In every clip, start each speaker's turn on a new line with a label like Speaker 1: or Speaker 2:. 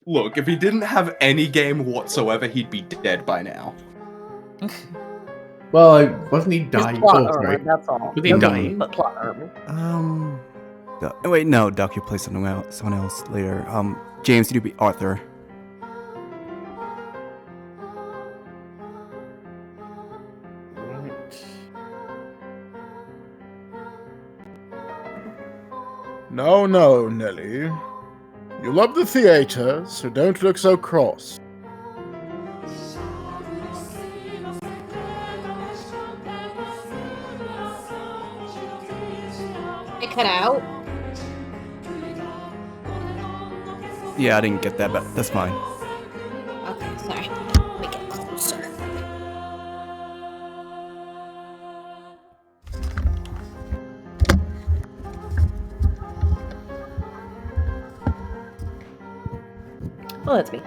Speaker 1: Look, if he didn't have any game whatsoever, he'd be dead by now.
Speaker 2: Well, wasn't he dying?
Speaker 3: His plot
Speaker 2: Oh,
Speaker 3: armor,
Speaker 2: sorry.
Speaker 3: that's all.
Speaker 2: Was he dying?
Speaker 3: But plot armor.
Speaker 4: Wait, no, Duck, you play someone else later. James, you do be Arthur.
Speaker 2: Right.
Speaker 5: No, Nellie. You love the theater, so don't look so cross.
Speaker 6: It cut out.
Speaker 4: Yeah, I didn't get that, but that's fine.
Speaker 6: Okay, sorry. Make it closer.
Speaker 3: Well, it's me.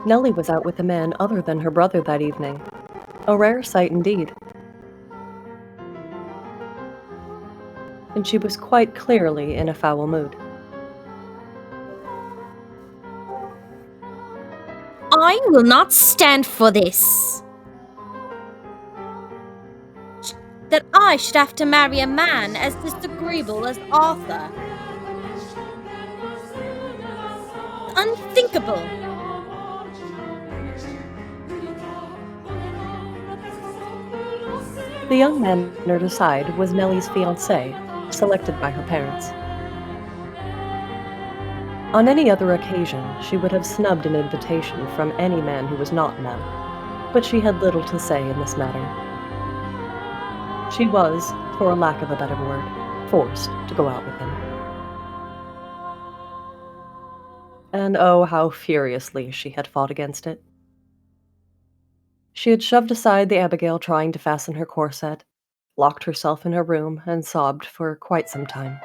Speaker 3: Nellie was out with a man other than her brother that evening. A rare sight indeed. And she was quite clearly in a foul mood.
Speaker 6: I will not stand for this. That I should have to marry a man as disagreeable as Arthur. Unthinkable.
Speaker 3: The young man at her side was Nellie's fiancé, selected by her parents. On any other occasion, she would have snubbed an invitation from any man who was not Mell, but she had little to say in this matter. She was, for lack of a better word, forced to go out with him. And oh, how furiously she had fought against it. She had shoved aside the Abigail trying to fasten her corset, locked herself in her room, and sobbed for quite some time.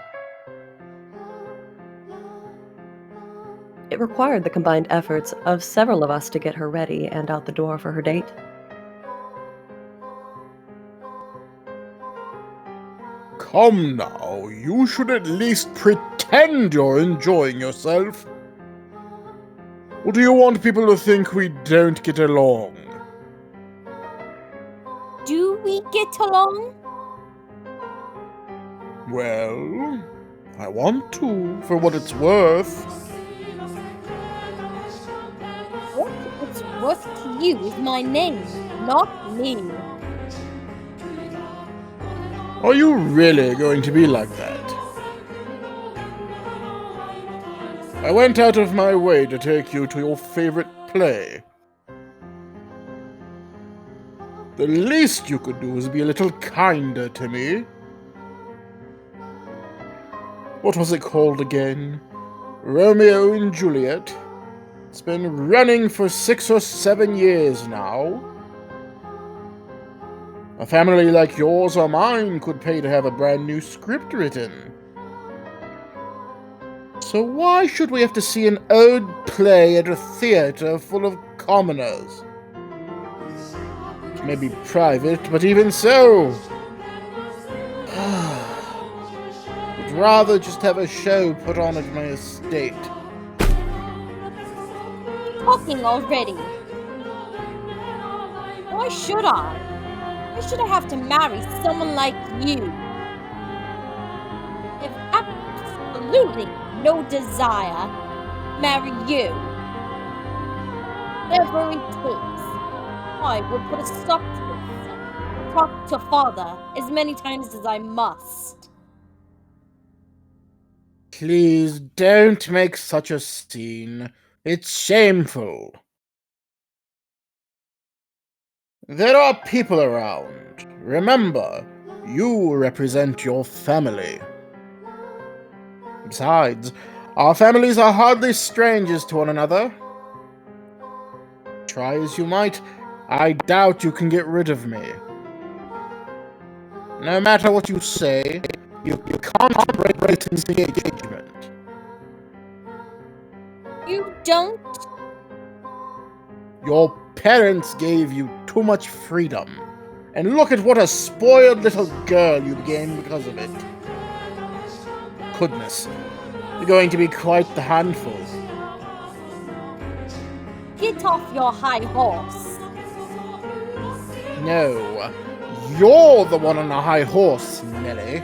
Speaker 3: It required the combined efforts of several of us to get her ready and out the door for her date.
Speaker 5: Come now, you should at least pretend you're enjoying yourself. Or do you want people to think we don't get along?
Speaker 6: Do we get along?
Speaker 5: Well, I want to, for what it's worth.
Speaker 6: What it's worth to you is my name, not me.
Speaker 5: Are you really going to be like that? I went out of my way to take you to your favorite play. The least you could do is be a little kinder to me. What was it called again? Romeo and Juliet? It's been running for 6 or 7 years now. A family like yours or mine could pay to have a brand new script written. So why should we have to see an old play at a theater full of commoners? It may be private, but even so. I'd rather just have a show put on at my estate.
Speaker 6: Talking already. Why should I? Why should I have to marry someone like you? If absolutely no desire, marry you. Whatever it takes, I will put a stop to it. Talk to father as many times as I must.
Speaker 5: Please don't make such a scene. It's shameful. There are people around. Remember, you represent your family. Besides, our families are hardly strangers to one another. Try as you might, I doubt you can get rid of me. No matter what you say, you can't break Brayton's engagement.
Speaker 6: You don't?
Speaker 5: Your parents gave you too much freedom. And look at what a spoiled little girl you became because of it. Goodness, you're going to be quite the handful.
Speaker 6: get off your high horse.
Speaker 5: No, you're the one on a high horse, Nellie.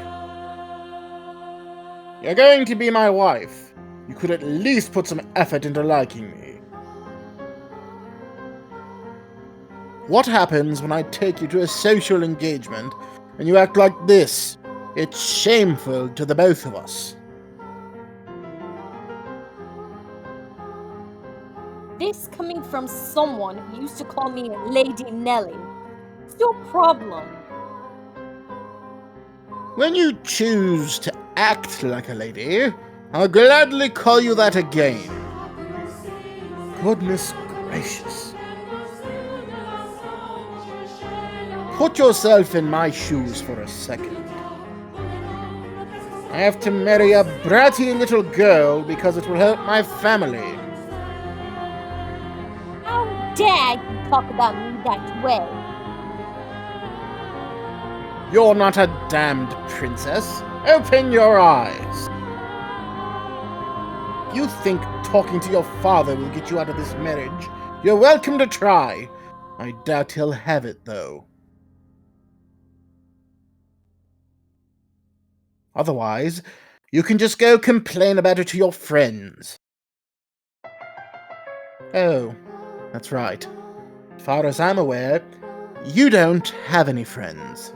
Speaker 5: You're going to be my wife. You could at least put some effort into liking me. What happens when I take you to a social engagement and you act like this? It's shameful to the both of us.
Speaker 6: This coming from someone who used to call me Lady Nellie. What's your problem?
Speaker 5: When you choose to act like a lady, I'll gladly call you that again. Goodness gracious. Put yourself in my shoes for a second. I have to marry a bratty little girl because it will help my family.
Speaker 6: How dare you talk about me that way?
Speaker 5: You're not a damned princess. Open your eyes. You think talking to your father will get you out of this marriage? You're welcome to try. I doubt he'll have it, though. Otherwise, you can just go complain about it to your friends. Oh, that's right. As far as I'm aware, you don't have any friends.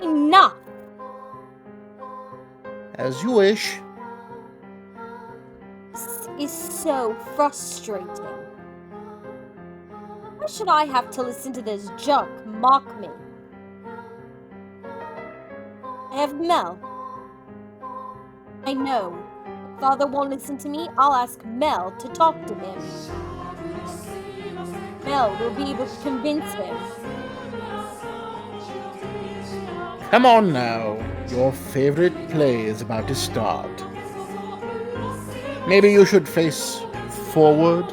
Speaker 6: Enough!
Speaker 5: As you wish.
Speaker 6: This is so frustrating. Why should I have to listen to this junk mock me? I have Mell. I know. If Father won't listen to me, I'll ask Mell to talk to him. Mell will be able to convince him.
Speaker 5: Come on now. Your favorite play is about to start. Maybe you should face forward?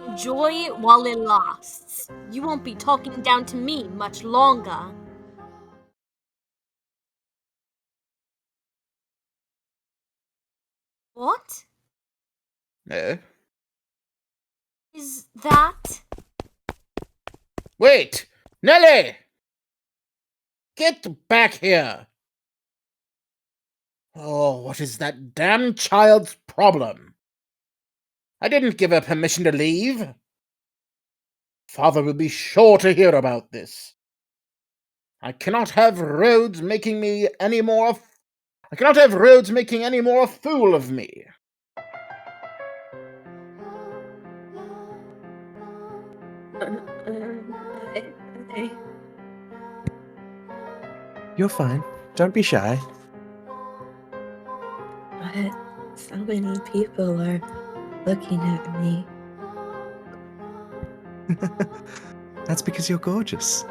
Speaker 6: Enjoy it while it lasts. You won't be talking down to me much longer. What?
Speaker 5: No.
Speaker 6: Is that?
Speaker 5: Wait! Nellie! Get back here! Oh, what is that damn child's problem? I didn't give her permission to leave. Father will be sure to hear about this. I cannot have Rhodes making any more a fool of me.
Speaker 2: You're fine. Don't be shy.
Speaker 7: But so many people are looking at me.
Speaker 2: That's because you're gorgeous.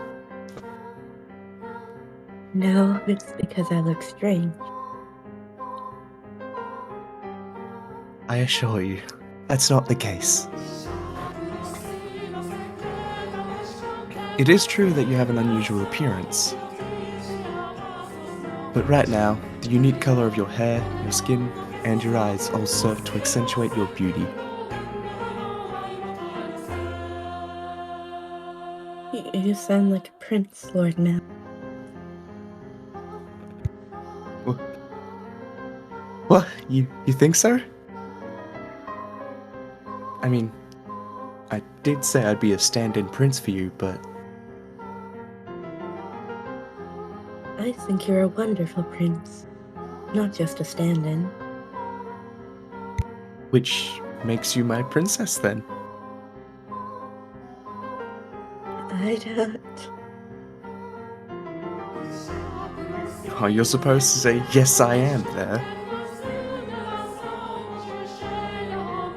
Speaker 7: No, it's because I look strange.
Speaker 2: I assure you, that's not the case. It is true that you have an unusual appearance. But right now, the unique color of your hair, your skin, and your eyes all serve to accentuate your beauty.
Speaker 7: You sound like a prince, Lord Mell.
Speaker 2: What? You think so? I mean, I did say I'd be a stand-in prince for you, but...
Speaker 7: I think you're a wonderful prince, not just a stand-in.
Speaker 2: Which makes you my princess, then?
Speaker 7: I don't...
Speaker 2: Oh, you're supposed to say, yes, I am, there.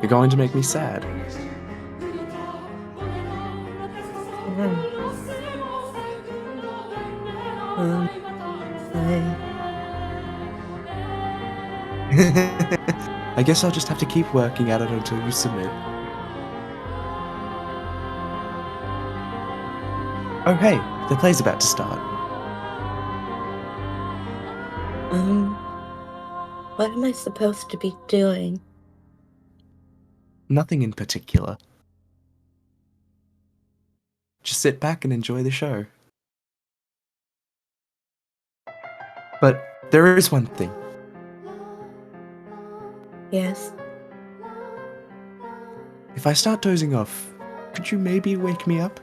Speaker 2: You're going to make me sad. I guess I'll just have to keep working at it until you submit. Oh hey, the play's about to start.
Speaker 7: What am I supposed to be doing?
Speaker 2: Nothing in particular. Just sit back and enjoy the show. But there is one thing.
Speaker 7: Yes.
Speaker 2: If I start dozing off, could you maybe wake me up?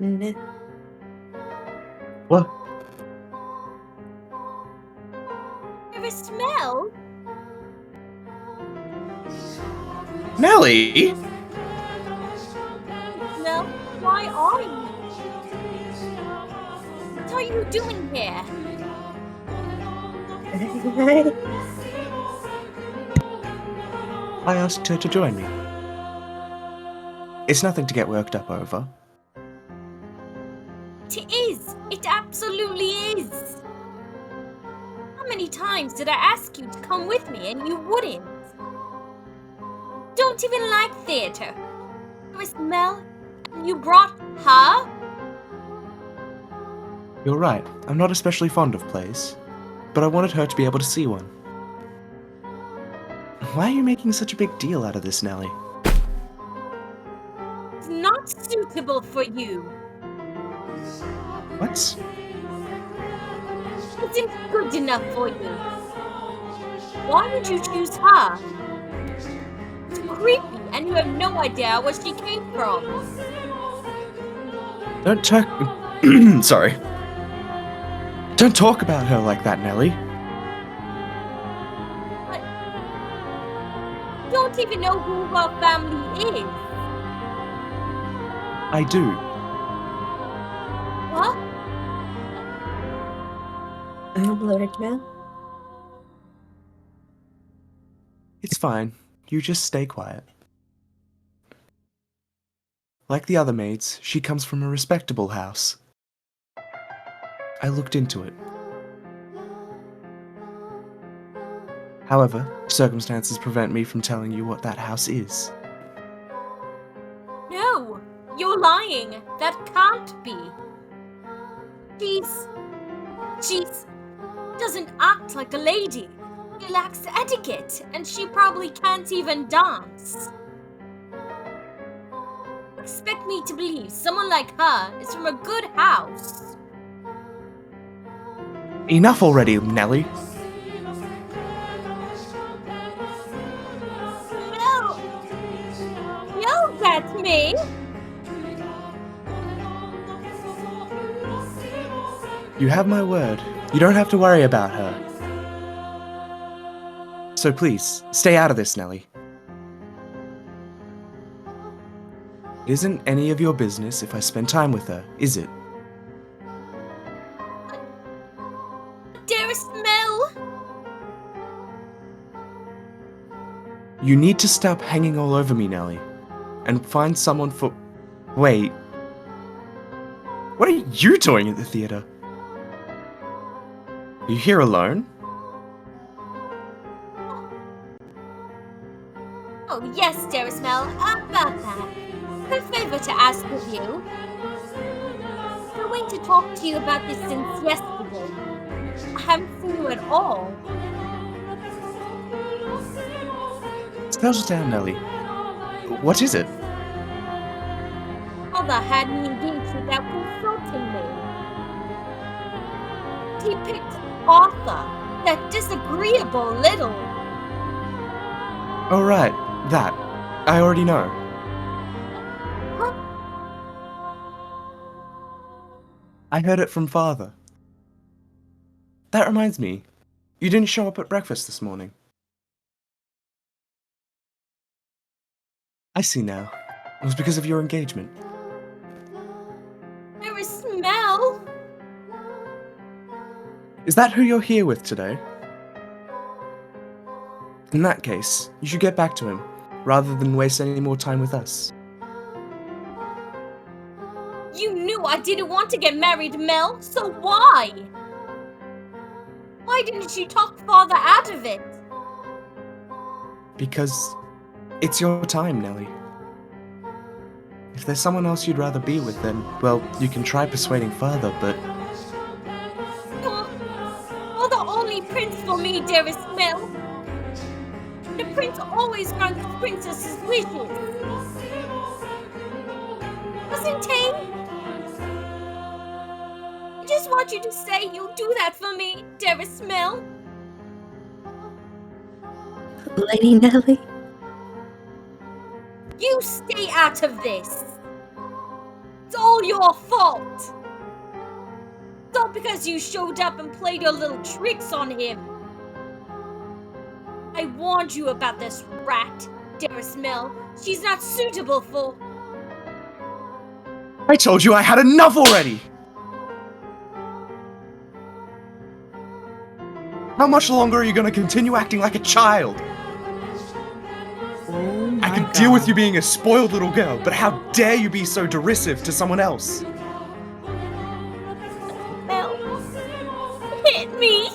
Speaker 7: No.
Speaker 2: What?
Speaker 6: There is smell.
Speaker 1: Nellie?
Speaker 6: Mel, why are you? What are you doing here?
Speaker 2: I asked her to join me. It's nothing to get worked up over.
Speaker 6: It is. It absolutely is. How many times did I ask you to come with me and you wouldn't? Don't even like theater. Miss Mel, you brought her?
Speaker 2: You're right, I'm not especially fond of plays, but I wanted her to be able to see one. Why are you making such a big deal out of this, Nellie?
Speaker 6: It's not suitable for you.
Speaker 2: What?
Speaker 6: Isn't good enough for you. Why would you choose her? It's creepy and you have no idea where she came from.
Speaker 2: Don't talk. Sorry. Don't talk about her like that, Nellie.
Speaker 6: But you don't even know who her family is.
Speaker 2: I do.
Speaker 6: What?
Speaker 7: Lord Mell?
Speaker 2: It's fine. You just stay quiet. Like the other maids, she comes from a respectable house. I looked into it. However, circumstances prevent me from telling you what that house is.
Speaker 6: No, you're lying. That can't be. She doesn't act like a lady. She lacks etiquette, and she probably can't even dance. Expect me to believe someone like her is from a good house.
Speaker 2: Enough already, Nellie.
Speaker 6: No! Yell at me!
Speaker 2: You have my word. You don't have to worry about her. So please, stay out of this, Nellie. It isn't any of your business if I spend time with her, is it?
Speaker 6: Dearest Mell!
Speaker 2: You need to stop hanging all over me, Nellie, and find someone for... Wait. What are you doing at the theater? Are you here alone?
Speaker 6: Oh, yes, dearest Mell, about that. I have a favor to ask of you. I've been waiting to talk to you about this since yesterday. I haven't seen you at all.
Speaker 2: Settle down, Nellie. What is it?
Speaker 6: Father had me engaged without consulting me. He picked Arthur, that disagreeable little.
Speaker 2: Oh, right. That. I already know.
Speaker 6: Huh?
Speaker 2: I heard it from Father. That reminds me. You didn't show up at breakfast this morning. I see now. It was because of your engagement.
Speaker 6: There is smell.
Speaker 2: Is that who you're here with today? In that case, you should get back to him, rather than waste any more time with us.
Speaker 6: You knew I didn't want to get married, Mell, so why? Why didn't you talk Father out of it?
Speaker 2: Because it's your time, Nellie. If there's someone else you'd rather be with, then, well, you can try persuading further, but
Speaker 6: You're the only prince for me, dearest Mell. The prince always grants the princess's wishes. Doesn't he? I just want you to say you'll do that for me, dearest Mell.
Speaker 7: Lady Nellie?
Speaker 6: You stay out of this. It's all your fault. It's all because you showed up and played your little tricks on him. I warned you about this rat, dearest Mell. She's not suitable for...
Speaker 2: I told you I had enough already! How much longer are you gonna continue acting like a child?
Speaker 4: Oh
Speaker 2: I can deal with you being a spoiled little girl, but how dare you be so derisive to someone else?
Speaker 6: Mell, hit me!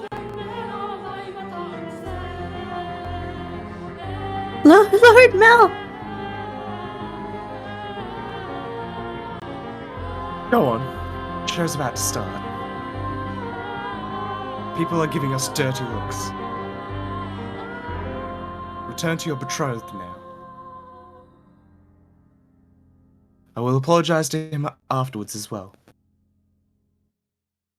Speaker 7: Lord Mell!
Speaker 2: Go on. Show's about to start. People are giving us dirty looks. Return to your betrothed now. I will apologize to him afterwards as well.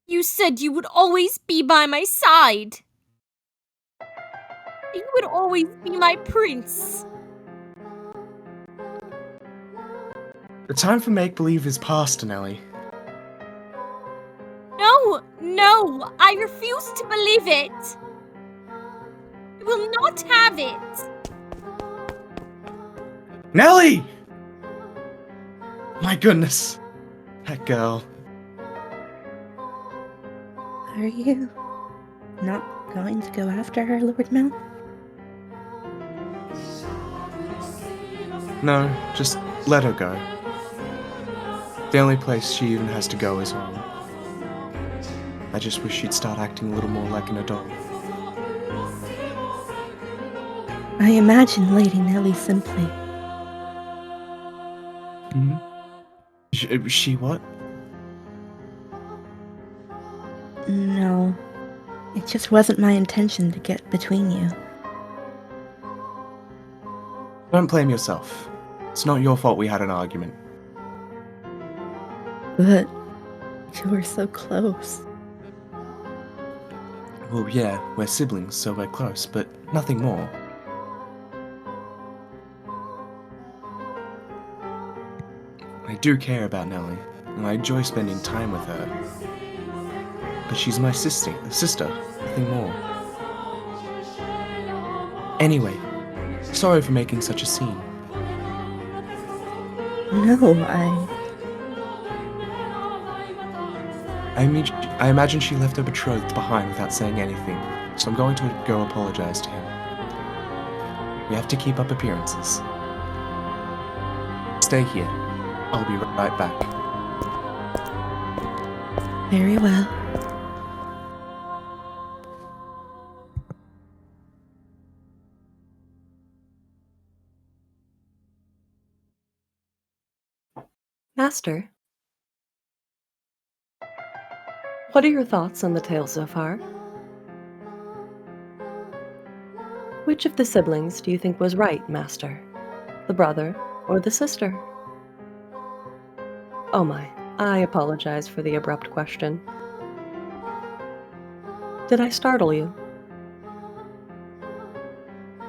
Speaker 6: You said you would always be by my side. You would always be my prince.
Speaker 2: The time for make-believe is past, Nellie.
Speaker 6: No, I refuse to believe it. I will not have it.
Speaker 2: Nellie! My goodness. That girl.
Speaker 7: Are you not going to go after her, Lord Mell?
Speaker 2: No, just let her go. The only place she even has to go is home. I just wish she'd start acting a little more like an adult.
Speaker 7: I imagine Lady Nellie simply.
Speaker 2: Hmm? She what?
Speaker 7: No. It just wasn't my intention to get between you.
Speaker 2: Don't blame yourself. It's not your fault we had an argument.
Speaker 7: But you were so close.
Speaker 2: Well, yeah, we're siblings, so we're close, but nothing more. I do care about Nellie, and I enjoy spending time with her. But she's my sister, nothing more. Anyway, sorry for making such a scene.
Speaker 7: No,
Speaker 2: I imagine she left her betrothed behind without saying anything, so I'm going to go apologize to him. We have to keep up appearances. Stay here. I'll be right back.
Speaker 7: Very well.
Speaker 3: Master, what are your thoughts on the tale so far? Which of the siblings do you think was right, Master? The brother or the sister? Oh my, I apologize for the abrupt question. Did I startle you?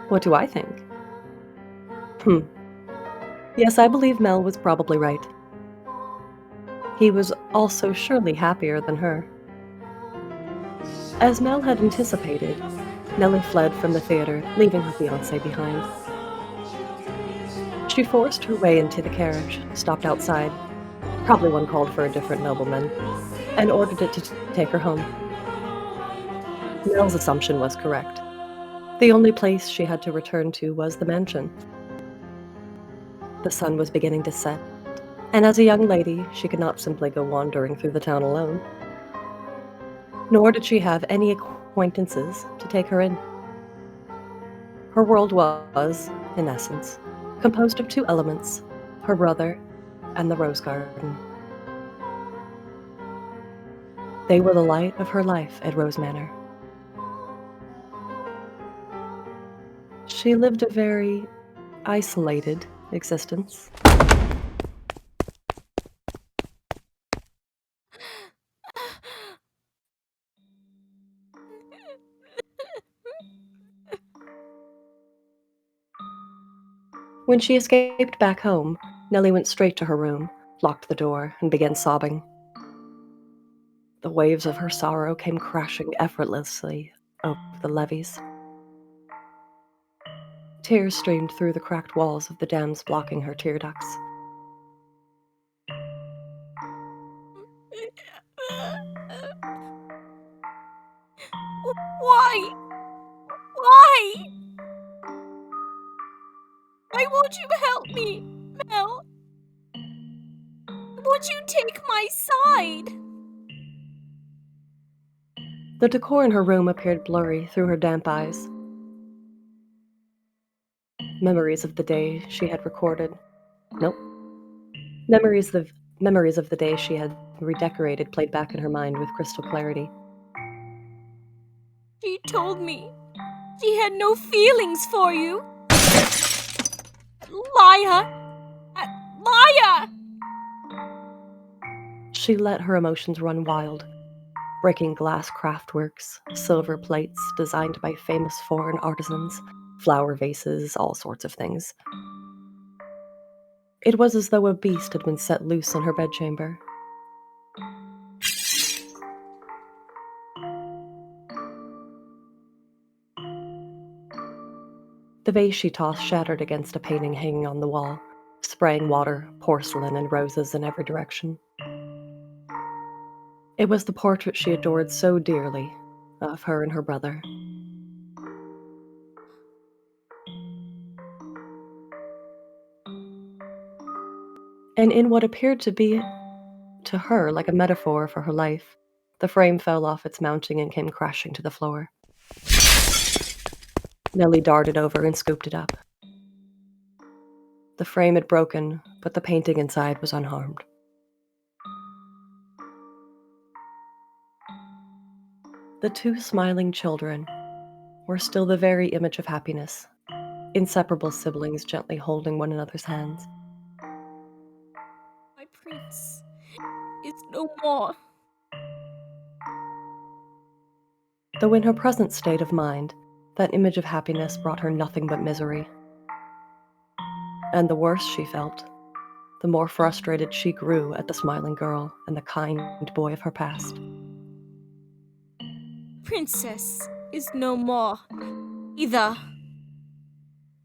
Speaker 3: What do I think? Yes, I believe Mell was probably right. He was also surely happier than her. As Mell had anticipated, Nellie fled from the theater, leaving her fiancé behind. She forced her way into the carriage, stopped outside, probably one called for a different nobleman, and ordered it to take her home. Mell's assumption was correct. The only place she had to return to was the mansion. The sun was beginning to set, and as a young lady, she could not simply go wandering through the town alone. Nor did she have any acquaintances to take her in. Her world was, in essence, composed of two elements, her brother and the rose garden. They were the light of her life at Rose Manor. She lived a very isolated existence. When she escaped back home, Nellie went straight to her room, locked the door, and began sobbing. The waves of her sorrow came crashing effortlessly over the levees. Tears streamed through the cracked walls of the dams blocking her tear ducts.
Speaker 6: Why? Why? Why won't you help me, Mell? Won't you take my side?
Speaker 3: The decor in her room appeared blurry through her damp eyes. Memories of the day she had recorded. Nope. Memories of the day she had redecorated played back in her mind with crystal clarity.
Speaker 6: She told me she had no feelings for you. Liar! Liar!
Speaker 3: She let her emotions run wild, breaking glass craftworks, silver plates designed by famous foreign artisans, flower vases, all sorts of things. It was as though a beast had been set loose in her bedchamber. The vase she tossed shattered against a painting hanging on the wall, spraying water, porcelain, and roses in every direction. It was the portrait she adored so dearly, of her and her brother. And in what appeared to be, to her, like a metaphor for her life, the frame fell off its mounting and came crashing to the floor. Nellie darted over and scooped it up. The frame had broken, but the painting inside was unharmed. The two smiling children were still the very image of happiness, inseparable siblings gently holding one another's hands.
Speaker 6: My prince is no more.
Speaker 3: Though in her present state of mind, that image of happiness brought her nothing but misery. And the worse she felt, the more frustrated she grew at the smiling girl and the kind boy of her past.
Speaker 6: Princess is no more either.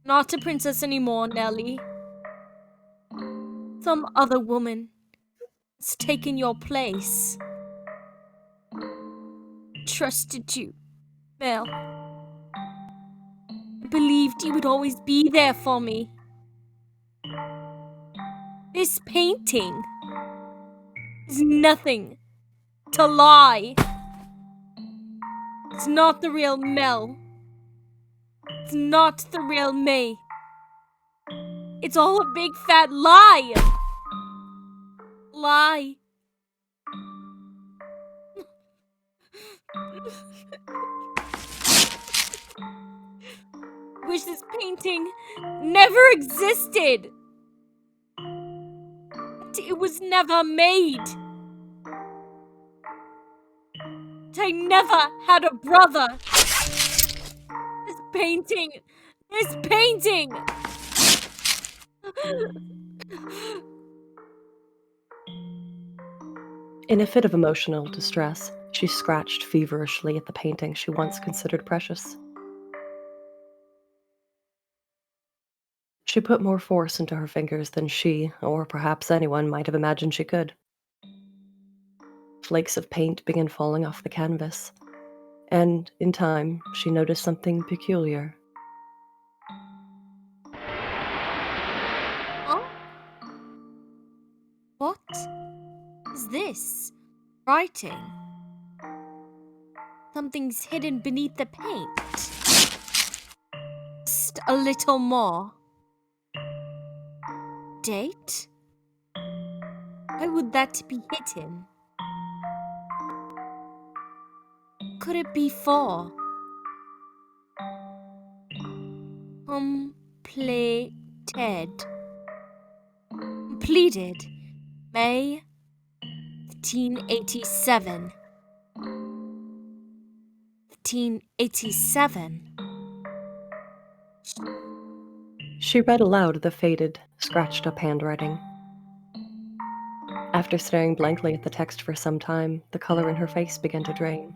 Speaker 6: Not a princess anymore, Nellie. Some other woman has taken your place. Trusted you, Mell. I believed you would always be there for me. This painting is nothing to lie. It's not the real Mell. It's not the real May. It's all a big fat lie. Lie. Wish this painting never existed. It was never made. I never had a brother. This painting.
Speaker 3: In a fit of emotional distress, she scratched feverishly at the painting she once considered precious. She put more force into her fingers than she, or perhaps anyone, might have imagined she could. Flakes of paint began falling off the canvas, and, in time, she noticed something peculiar.
Speaker 6: Huh? What is this? Writing. Something's hidden beneath the paint. Just a little more. Date? Why would that be hidden? Could it be for? Completed. Completed. May 1587. 1587.
Speaker 3: She read aloud the faded, scratched-up handwriting. After staring blankly at the text for some time, the color in her face began to drain.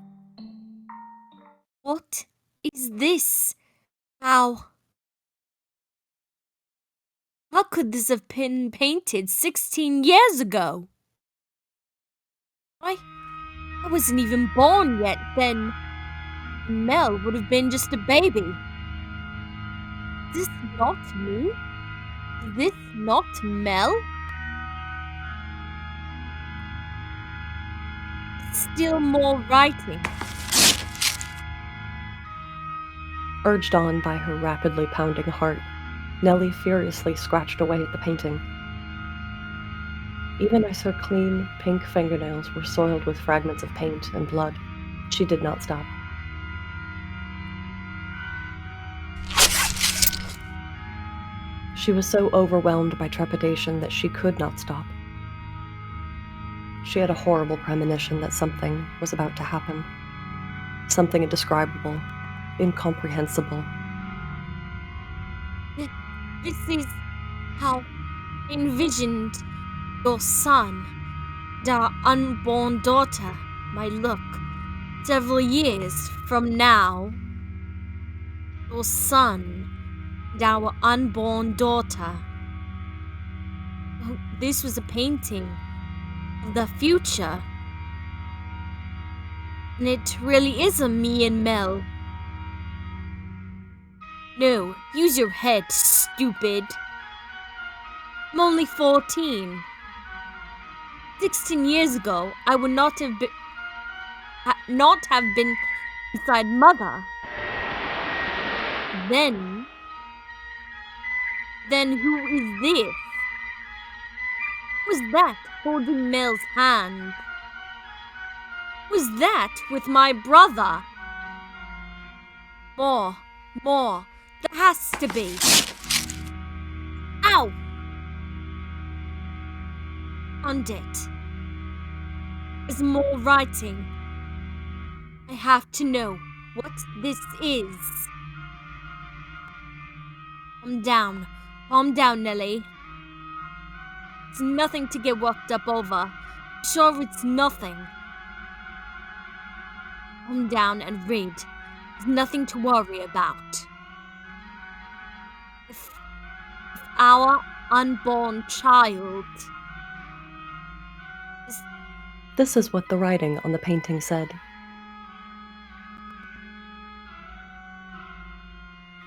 Speaker 6: What is this? How could this have been painted 16 years ago? I wasn't even born yet then. Mell would have been just a baby. Is this not me? Is this not Mell? Still more writing.
Speaker 3: Urged on by her rapidly pounding heart, Nellie furiously scratched away at the painting. Even as her clean, pink fingernails were soiled with fragments of paint and blood, she did not stop. She was so overwhelmed by trepidation that she could not stop. She had a horrible premonition that something was about to happen. Something indescribable, incomprehensible.
Speaker 6: This is how I envisioned your son, and our unborn daughter, might look several years from now. Your son and our unborn daughter. Oh, this was a painting of the future. And it really is a me and Mell. No, use your head, stupid. I'm only 14. 16 years ago, I would not have been beside mother. Then who is this? Who's that holding Mell's hand? Who's that with my brother? More. There has to be. Ow! And it. There's more writing. I have to know what this is. Calm down, Nellie. It's nothing to get worked up over. I'm sure it's nothing. Calm down and read. There's nothing to worry about. If our unborn child is...
Speaker 3: This is what the writing on the painting said.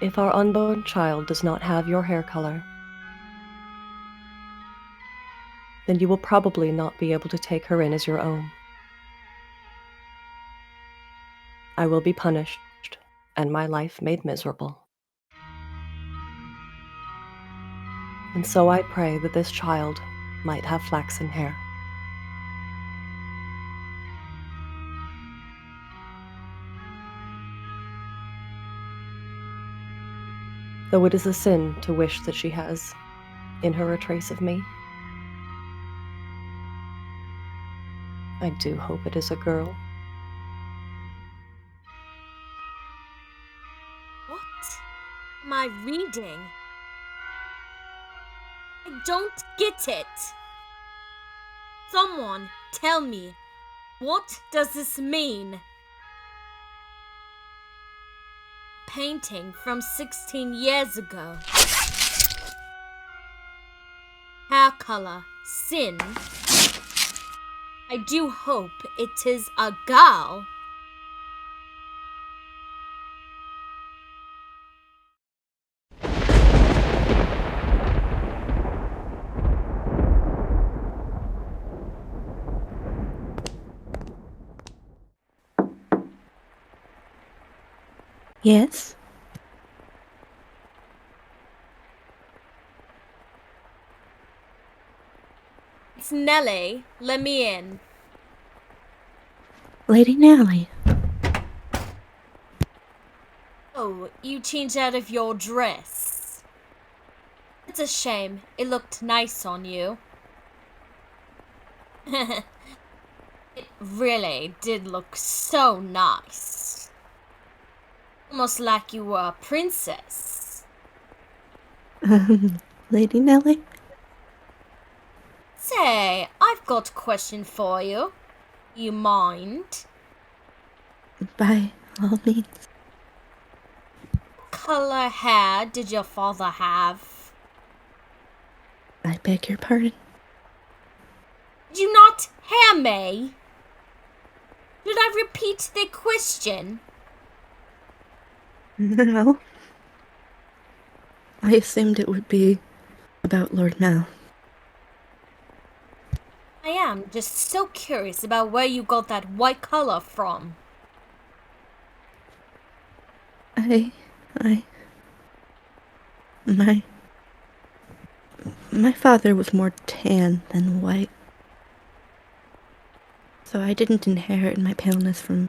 Speaker 3: If our unborn child does not have your hair color, then you will probably not be able to take her in as your own. I will be punished, and my life made miserable. And so I pray that this child might have flaxen hair. Though it is a sin to wish that she has in her a trace of me, I do hope it is a girl.
Speaker 6: What am I reading? I don't get it. Someone tell me, what does this mean? Painting from 16 years ago. Hair color, sin. I do hope it is a girl.
Speaker 7: Yes?
Speaker 6: It's Nellie. Let me in.
Speaker 7: Lady Nellie.
Speaker 6: Oh, you changed out of your dress. It's a shame. It looked nice on you. It really did look so nice. Almost like you were a princess.
Speaker 7: Lady Nellie?
Speaker 6: Say, I've got a question for you. You mind?
Speaker 7: By all means.
Speaker 6: What color hair did your father have?
Speaker 7: I beg your pardon.
Speaker 6: Did you not hear me? Did I repeat the question?
Speaker 7: No. I assumed it would be about Lord Mell.
Speaker 6: I am just so curious about where you got that white color from.
Speaker 7: My father was more tan than white. So I didn't inherit my paleness from...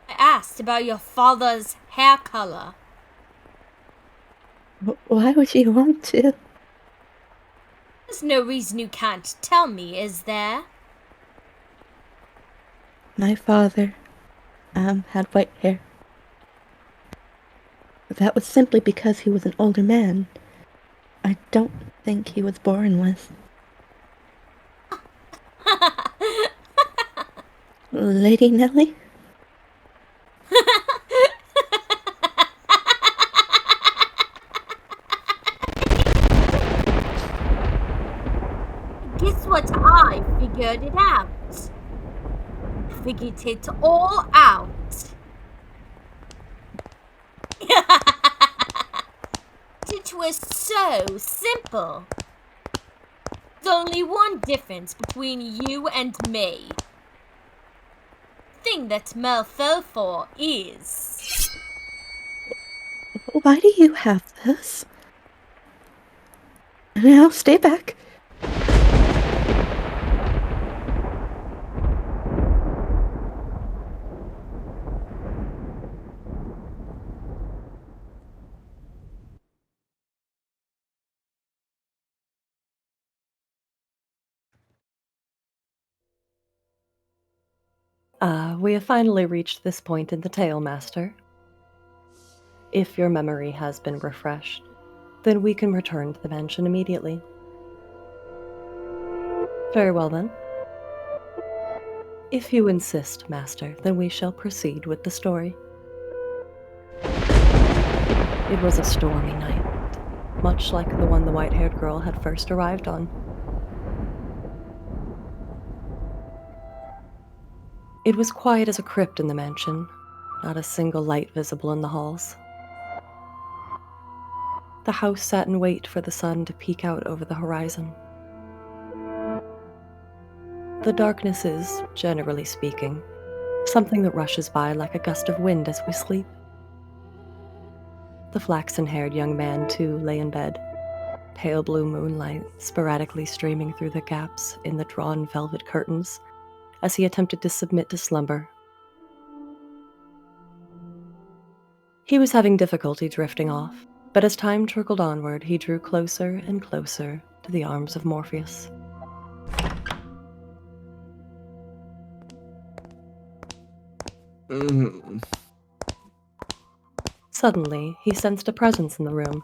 Speaker 6: I asked about your father's hair color.
Speaker 7: Why would you want to?
Speaker 6: There's no reason you can't tell me, is there?
Speaker 7: My father, had white hair. But that was simply because he was an older man. I don't think he was born with. Lady Nellie?
Speaker 6: Guess what? I figured it out. I figured it all out. It was so simple. There's only one difference between you and me. The thing that Mell fell for is...
Speaker 7: Why do you have this? Now, stay back.
Speaker 3: We have finally reached this point in the tale, Master. If your memory has been refreshed, then we can return to the mansion immediately. Very well, then. If you insist, Master, then we shall proceed with the story. It was a stormy night, much like the one the white-haired girl had first arrived on. It was quiet as a crypt in the mansion, not a single light visible in the halls. The house sat in wait for the sun to peek out over the horizon. The darkness is, generally speaking, something that rushes by like a gust of wind as we sleep. The flaxen-haired young man, too, lay in bed, pale blue moonlight sporadically streaming through the gaps in the drawn velvet curtains as he attempted to submit to slumber. He was having difficulty drifting off, but as time trickled onward, he drew closer and closer to the arms of Morpheus. Suddenly, he sensed a presence in the room,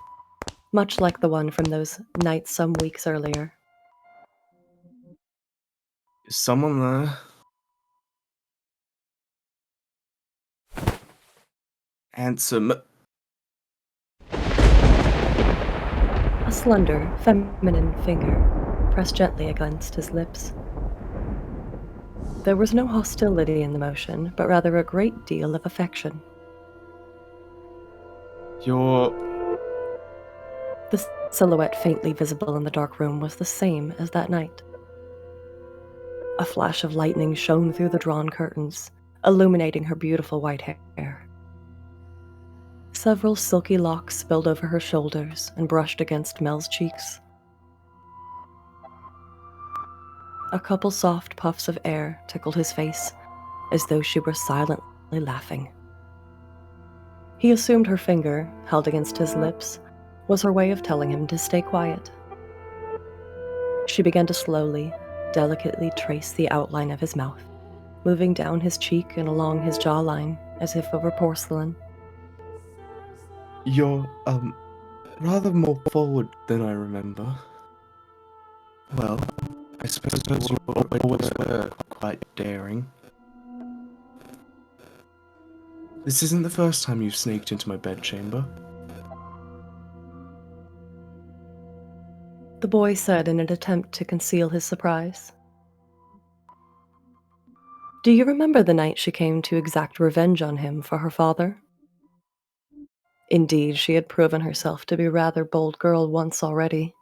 Speaker 3: much like the one from those nights some weeks earlier.
Speaker 2: Is someone there? Handsome.
Speaker 3: A slender, feminine finger pressed gently against his lips. There was no hostility in the motion, but rather a great deal of affection.
Speaker 2: You're...
Speaker 3: The silhouette faintly visible in the dark room was the same as that night. A flash of lightning shone through the drawn curtains, illuminating her beautiful white hair. Several silky locks spilled over her shoulders and brushed against Mell's cheeks. A couple soft puffs of air tickled his face, as though she were silently laughing. He assumed her finger, held against his lips, was her way of telling him to stay quiet. She began to slowly, delicately trace the outline of his mouth, moving down his cheek and along his jawline as if over porcelain.
Speaker 2: You're, rather more forward than I remember. Well, I suppose you always were quite daring. This isn't the first time you've sneaked into my bedchamber.
Speaker 3: The boy said in an attempt to conceal his surprise. Do you remember the night she came to exact revenge on him for her father? Indeed, she had proven herself to be a rather bold girl once already.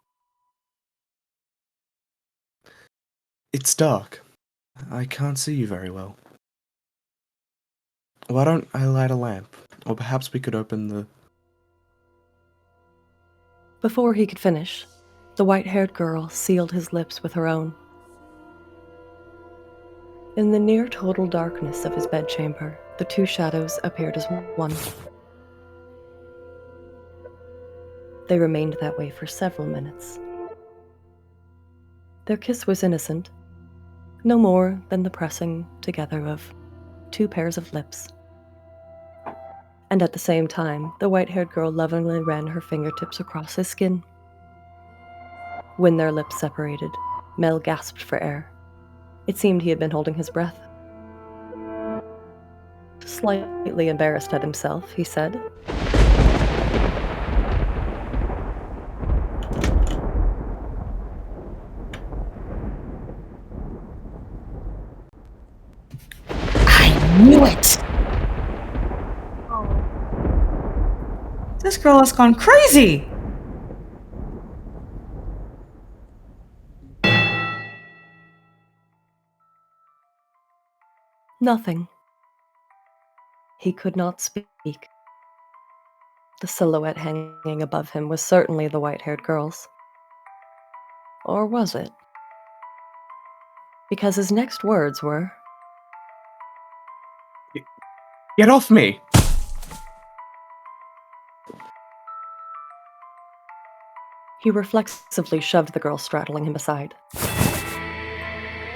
Speaker 2: It's dark. I can't see you very well. Why don't I light a lamp? Or perhaps we could open the...
Speaker 3: Before he could finish, the white-haired girl sealed his lips with her own. In the near-total darkness of his bedchamber, the two shadows appeared as one. They remained that way for several minutes. Their kiss was innocent, no more than the pressing together of two pairs of lips. And at the same time, the white-haired girl lovingly ran her fingertips across his skin. When their lips separated, Mell gasped for air. It seemed he had been holding his breath. Slightly embarrassed at himself, he said,
Speaker 8: I knew it! This girl has gone crazy!
Speaker 3: nothing. He could not speak. The silhouette hanging above him was certainly the white-haired girl's. Or was it? Because his next words were,
Speaker 2: Get off me!
Speaker 3: he reflexively shoved the girl straddling him aside.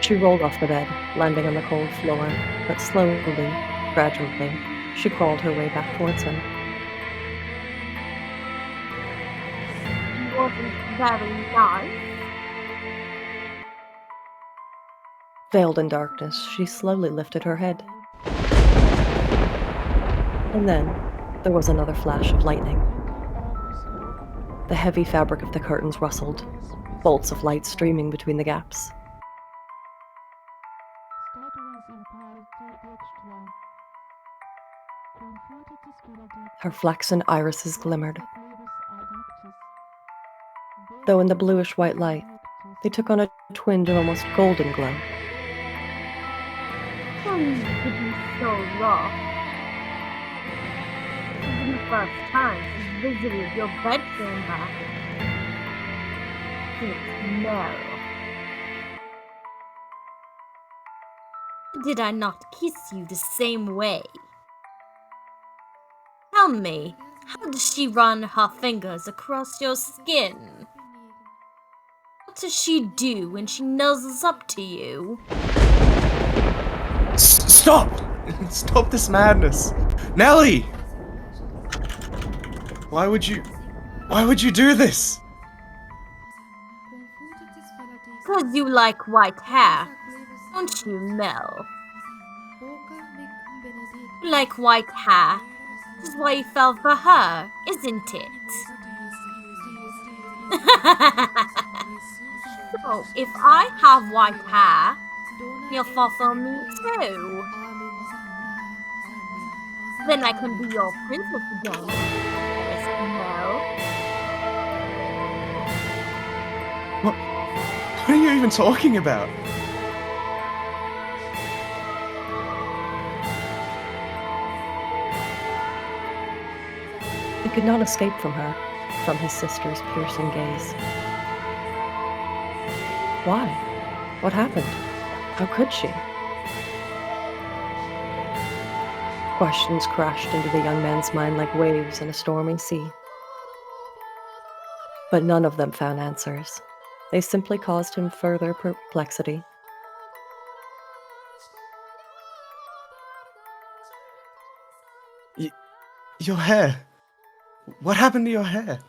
Speaker 3: She rolled off the bed, landing on the cold floor, but slowly, gradually, she crawled her way back towards him.
Speaker 6: Wasn't very nice.
Speaker 3: Veiled in darkness, she slowly lifted her head. And then, there was another flash of lightning. The heavy fabric of the curtains rustled, bolts of light streaming between the gaps. Her flaxen irises glimmered. Though in the bluish-white light, they took on a twinned and almost golden glow.
Speaker 6: How you could be so rough? This isn't the first time she's visited your bedchamber. Since Mell. Did I not kiss you the same way? Tell me, how does she run her fingers across your skin? What does she do when she nuzzles up to you?
Speaker 2: Stop! Stop this madness! Nellie! Why would you do this?
Speaker 6: Because you like white hair, don't you, Mell? You like white hair. This is why you fell for her, isn't it? So, if I have white hair, you'll fall for me too. Then I can be your princess again, Miss Mell.
Speaker 2: What are you even talking about?
Speaker 3: He could not escape from her, from his sister's piercing gaze. Why? What happened? How could she? Questions crashed into the young man's mind like waves in a stormy sea. But none of them found answers. They simply caused him further perplexity.
Speaker 2: Your hair. What happened to your hair?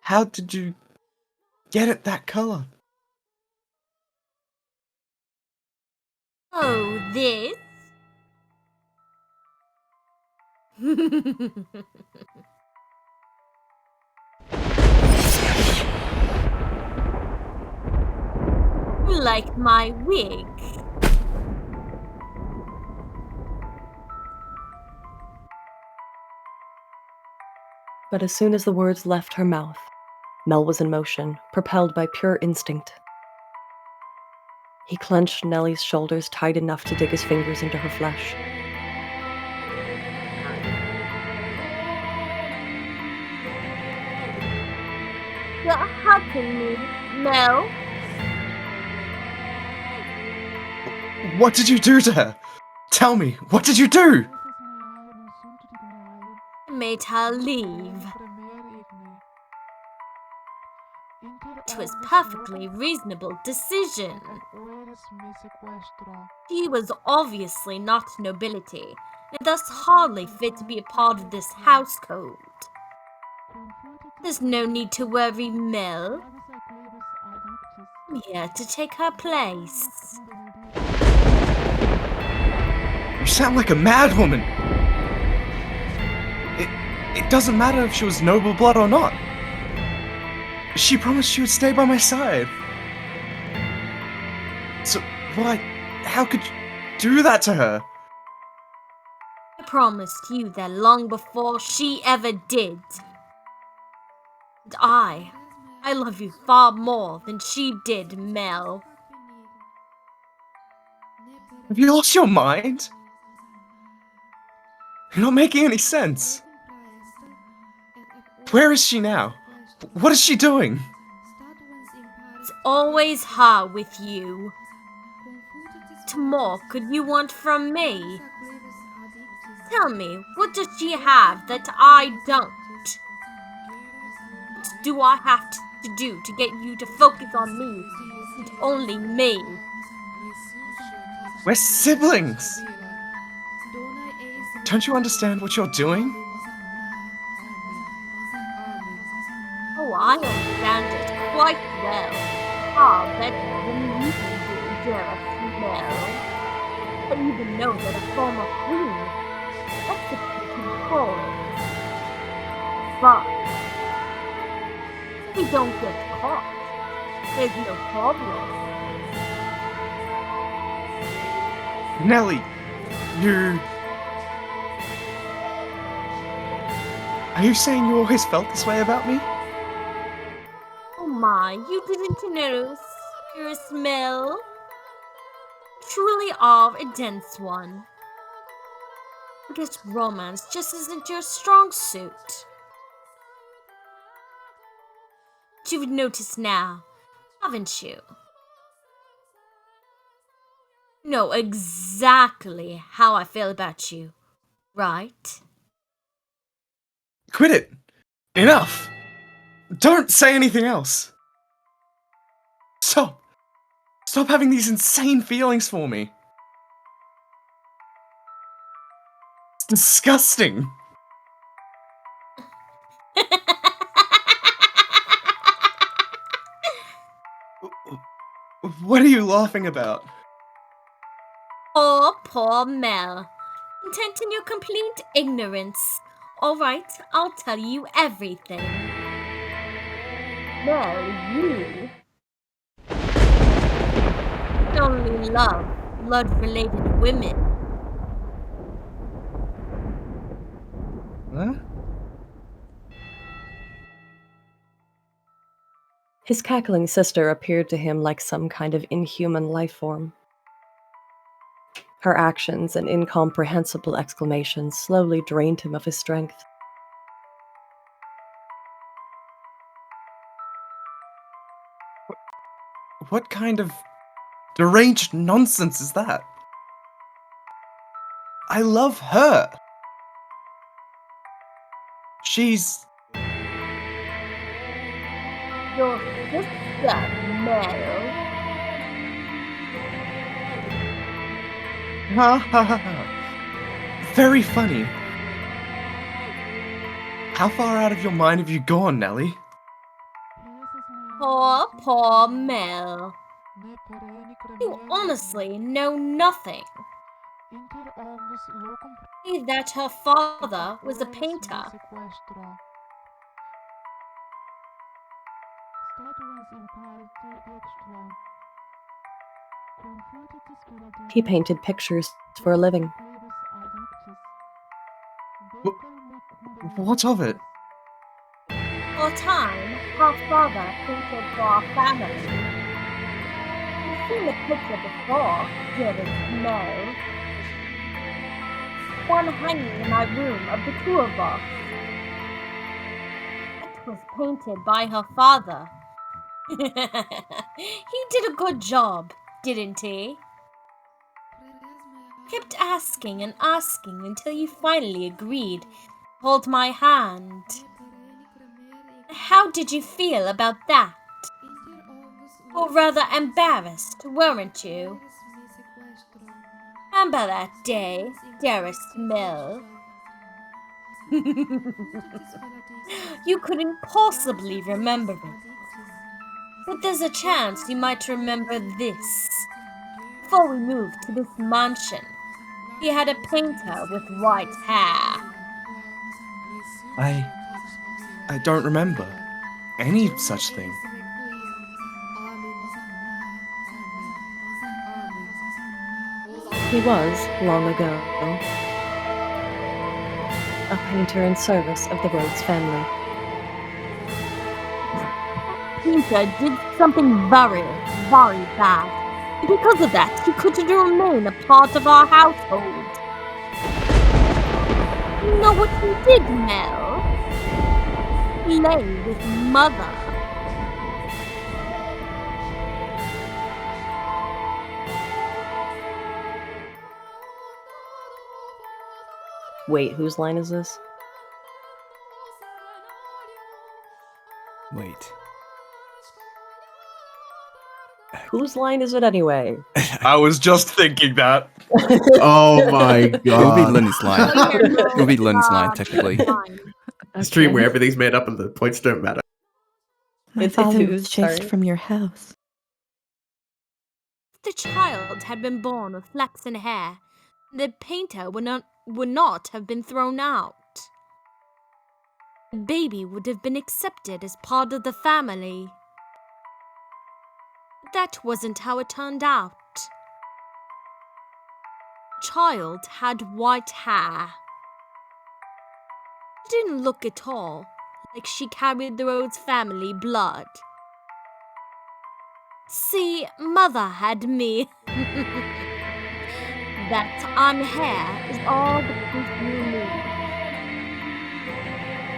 Speaker 2: How did you get it that color?
Speaker 6: Oh, this? Like my wig.
Speaker 3: But as soon as the words left her mouth, Mell was in motion, propelled by pure instinct. He clenched Nellie's shoulders tight enough to dig his fingers into her flesh.
Speaker 6: You're hurting me, Mell.
Speaker 2: What did you do to her? Tell me, what did you do?
Speaker 6: Made her leave. It was perfectly reasonable decision. She was obviously not nobility, and thus hardly fit to be a part of this household. There's no need to worry, Mell. I'm here to take her place.
Speaker 2: You sound like a madwoman. It doesn't matter if she was noble blood or not. She promised she would stay by my side. So, why? How could you do that to her?
Speaker 6: I promised you that long before she ever did. And I love you far more than she did, Mell.
Speaker 2: Have you lost your mind? You're not making any sense. Where is she now? What is she doing?
Speaker 6: It's always her with you. What more could you want from me? Tell me, what does she have that I don't? What do I have to do to get you to focus on me and only me?
Speaker 2: We're siblings! Don't you understand what you're doing?
Speaker 6: Oh, I understand it quite well. Far better than you can do, dearest Mell. I even know that a former queen executed Paul. But if we don't get caught, there's no problem.
Speaker 2: Nellie, you... Are you saying you always felt this way about me?
Speaker 6: Oh my, you didn't know, dearest Mell. Truly are a dense one. I guess romance just isn't your strong suit. But you've noticed now, haven't you? Know exactly how I feel about you, right?
Speaker 2: Quit it! Enough! Don't say anything else! Stop! Stop having these insane feelings for me! It's disgusting! What are you laughing about?
Speaker 6: Poor Mell. Content in your complete ignorance. Alright, I'll tell you everything. Mell, you only love blood-related women.
Speaker 2: Huh?
Speaker 3: His cackling sister appeared to him like some kind of inhuman life form. Her actions and incomprehensible exclamations slowly drained him of his strength.
Speaker 2: What kind of deranged nonsense is that? I love her. She's...
Speaker 6: Your sister, Mell.
Speaker 2: Ha ha ha ha. Very funny. How far out of your mind have you gone, Nellie?
Speaker 6: Poor Mell. You honestly know nothing. See that her father was a painter.
Speaker 3: He painted pictures for a living.
Speaker 2: What of it?
Speaker 6: For a time, her father painted for our family. You've seen the picture before, dearest Mell. One hanging in my room of the two of us. It was painted by her father. He did a good job, didn't he? Kept asking and asking until you finally agreed to hold my hand. How did you feel about that? Or rather embarrassed, weren't you? Remember that day, dearest Mell? You couldn't possibly remember it. But there's a chance you might remember this. Before we moved to this mansion, he had a painter with white hair.
Speaker 2: I don't remember any such thing.
Speaker 3: He was, long ago, a painter in service of the Rhodes family.
Speaker 6: Painter did something very, very bad. And because of that, he couldn't remain a part of our household. You know what he did, Mell? Play with Mother.
Speaker 3: Wait, whose line is this?
Speaker 4: Wait.
Speaker 3: Whose line is it anyway?
Speaker 2: I was just thinking that.
Speaker 9: Oh my
Speaker 4: It would be
Speaker 9: god.
Speaker 4: Lenny's line. It would be Lenny's line, technically.
Speaker 9: A stream where everything's made up and the points don't matter.
Speaker 7: My
Speaker 3: It's
Speaker 7: father
Speaker 3: who's,
Speaker 7: was chased
Speaker 3: sorry?
Speaker 7: from your house.
Speaker 6: If the child had been born with flaxen hair, the painter would not have been thrown out. The baby would have been accepted as part of the family. That wasn't how it turned out. The child had white hair. She didn't look at all like she carried the Rhodes family blood. See, Mother had me. That I'm hair is all the proof you need.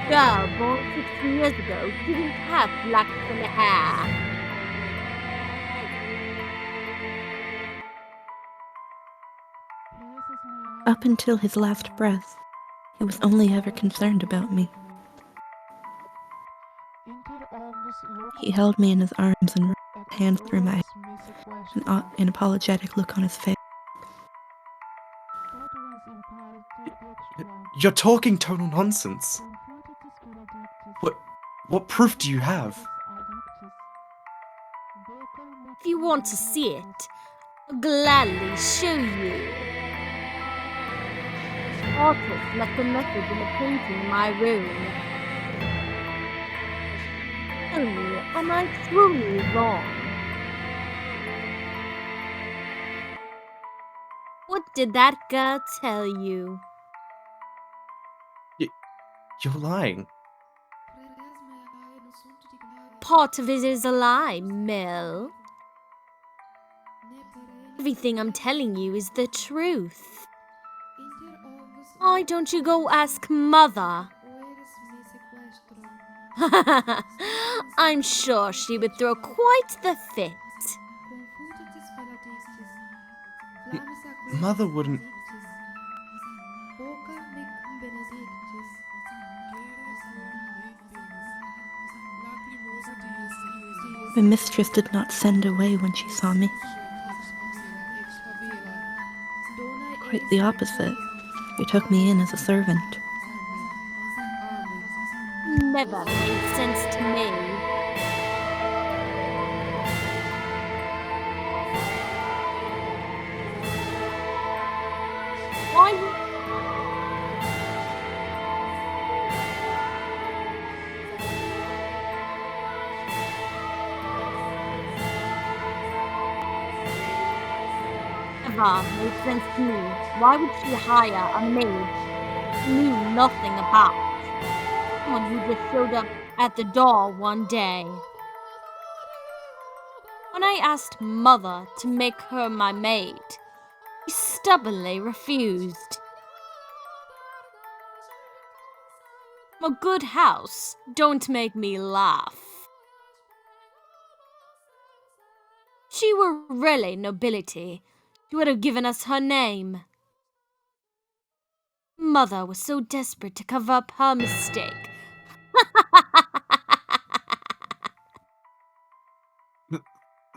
Speaker 6: Girl born 60 years ago didn't have flaxen hair.
Speaker 7: Up until his last breath, he was only ever concerned about me. He held me in his arms and ran his hands through my hair, an apologetic look on his face.
Speaker 2: You're talking total nonsense. What proof do you have?
Speaker 6: If you want to see it, I'll gladly show you. The artist left a message in a painting in my room. Tell me, am I truly wrong? What did that girl tell you?
Speaker 2: You're lying.
Speaker 6: Part of it is a lie, Mell. everything I'm telling you is the truth. Why don't you go ask Mother? I'm sure she would throw quite the fit.
Speaker 2: Mother wouldn't.
Speaker 7: My mistress did not send away when she saw me. Quite the opposite. She took me in as a servant.
Speaker 6: Never made sense to me. Why? Never made sense to me. Why would she hire a maid she knew nothing about? Someone who just showed up at the door one day. When I asked Mother to make her my maid, she stubbornly refused. A good house, don't make me laugh. She were really nobility, she would have given us her name. Mother was so desperate to cover up her mistake.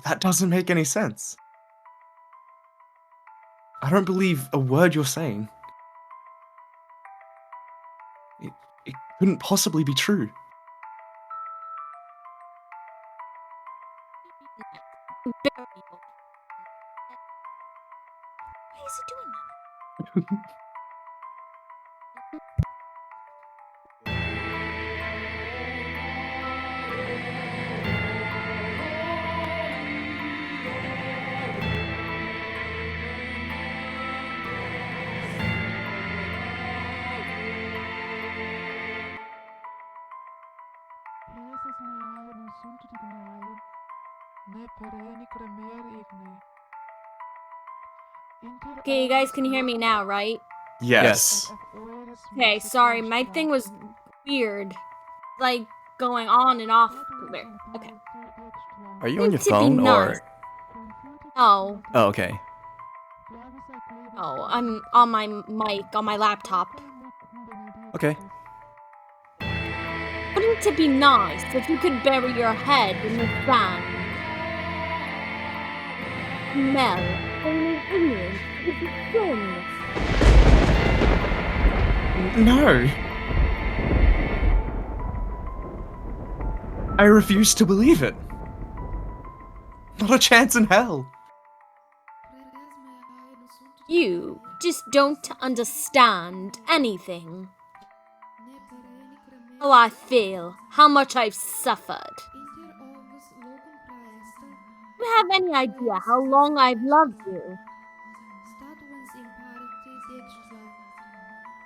Speaker 2: That doesn't make any sense. I don't believe a word you're saying. It couldn't possibly be true.
Speaker 6: Why is he doing that? Okay, you guys can hear me now, right?
Speaker 2: Yes.
Speaker 6: Okay, sorry, my thing was weird. Like, going on and off. Okay.
Speaker 4: Are you on your
Speaker 6: To be
Speaker 4: phone
Speaker 6: nice.
Speaker 4: or?
Speaker 6: Oh,
Speaker 4: Oh, okay.
Speaker 6: I'm on my mic, on my laptop.
Speaker 4: Okay.
Speaker 6: Wouldn't it be nice if you could bury your head in the sand? Mell, feigning ignorance is a sin.
Speaker 2: No. I refuse to believe it. Not a chance in hell.
Speaker 6: You just don't understand anything. How I feel, how much I've suffered. Do you have any idea how long I've loved you?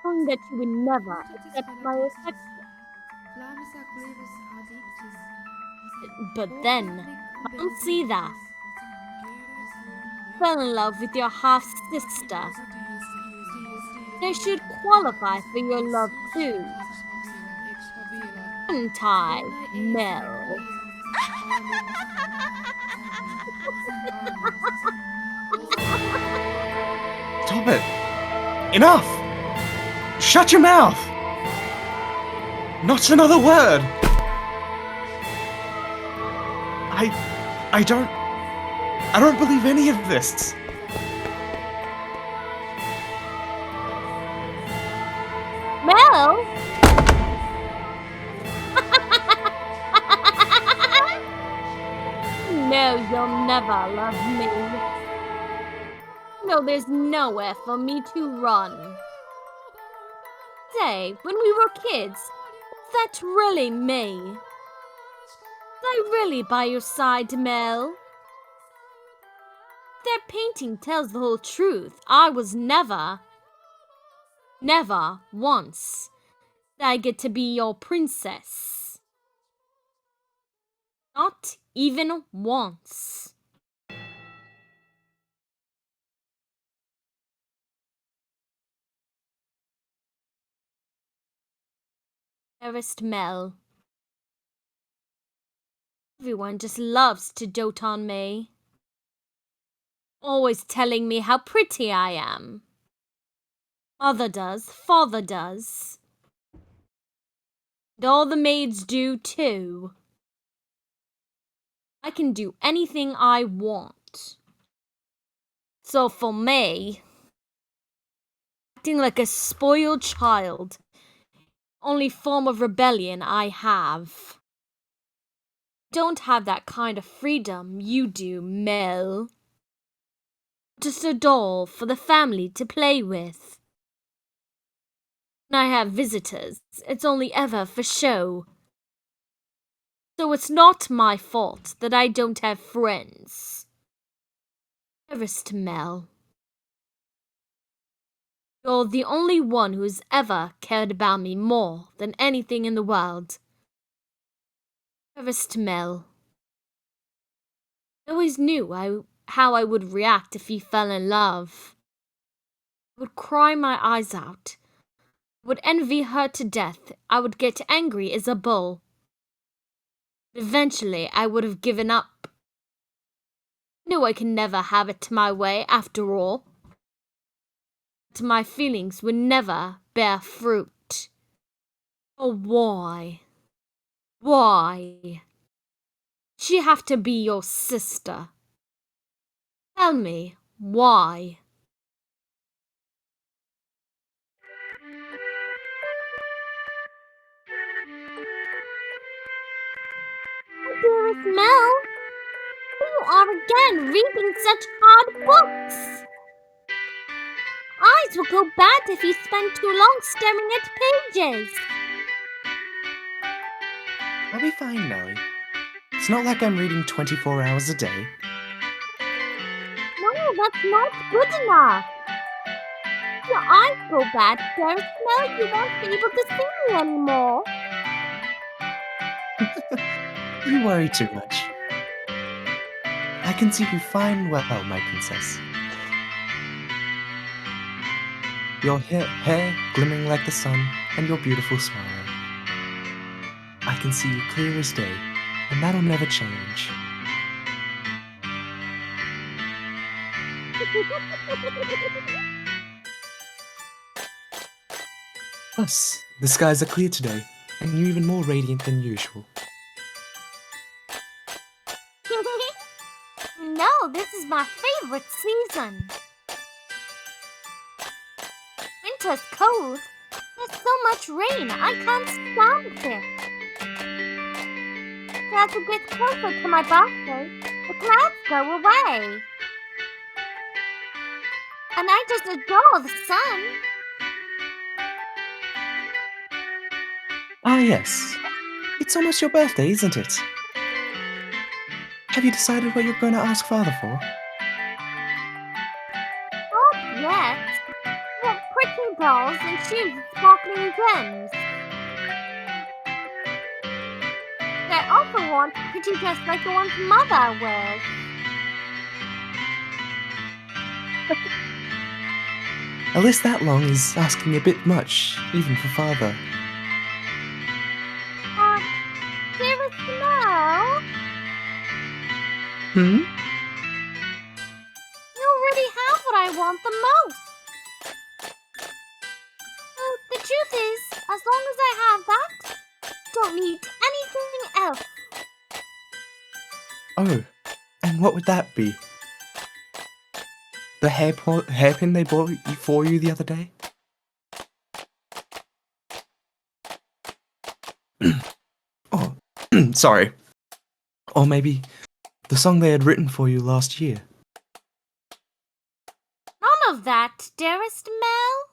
Speaker 6: Knowing that you would never accept my affection. But then, I don't see that. I fell in love with your half-sister. I should qualify for your love too. Shouldn't I, Mell?
Speaker 2: Stop it. Enough. Shut your mouth. Not another word. I don't believe any of this.
Speaker 6: Mell? No, you'll never love me. No, there's nowhere for me to run. Say, when we were kids, that's really me. Was I really by your side, Mell? That painting tells the whole truth. I was never once did I get to be your princess. Not even once. Dearest Mell. Everyone just loves to dote on me. Always telling me how pretty I am. Mother does, father does. And all the maids do too. I can do anything I want. So for me, acting like a spoiled child, only form of rebellion I have. Don't have that kind of freedom you do, Mell. Just a doll for the family to play with. When I have visitors, it's only ever for show. So it's not my fault that I don't have friends. Dearest Mell. You're the only one who's ever cared about me more than anything in the world. Dearest Mell. I always knew how I would react if you fell in love. I would cry my eyes out. I would envy her to death. I would get angry as a bull. Eventually, I would have given up. I knew I could never have it my way after all. But my feelings would never bear fruit. Oh, why? Why? She have to be your sister. Tell me, why? Oh, dearest Mell, you are again reading such hard books. Eyes will go bad if you spend too long staring at pages.
Speaker 2: I'll be fine, Nellie. It's not like I'm reading 24 hours a day.
Speaker 6: No, that's not good enough. If your eyes go bad, dearest Mell, you won't be able to see me anymore.
Speaker 2: You worry too much. I can see you fine well, my princess. Your hair glimmering like the sun, and your beautiful smile. I can see you clear as day, and that'll never change. Plus, the skies are clear today, and you're even more radiant than usual.
Speaker 6: No, this is my favorite season. Winter's cold. There's so much rain, I can't stand it. As it gets closer to my birthday, the clouds go away. And I just adore the sun.
Speaker 2: Ah, yes. It's almost your birthday, isn't it? Have you decided what you're going to ask Father for?
Speaker 6: Not yet. I want pretty dolls and shoes with sparkling gems. I also want a pretty dress like the ones Mother wears.
Speaker 2: A list that long is asking a bit much, even for Father.
Speaker 6: Dearest Mell,
Speaker 2: Hmm?
Speaker 6: you already have what I want the most. The truth is, as long as I have that, I don't need anything else.
Speaker 2: Oh, and what would that be? The hairpin they bought for you the other day? Oh, sorry. Or maybe the song they had written for you last year.
Speaker 6: None of that, dearest Mell.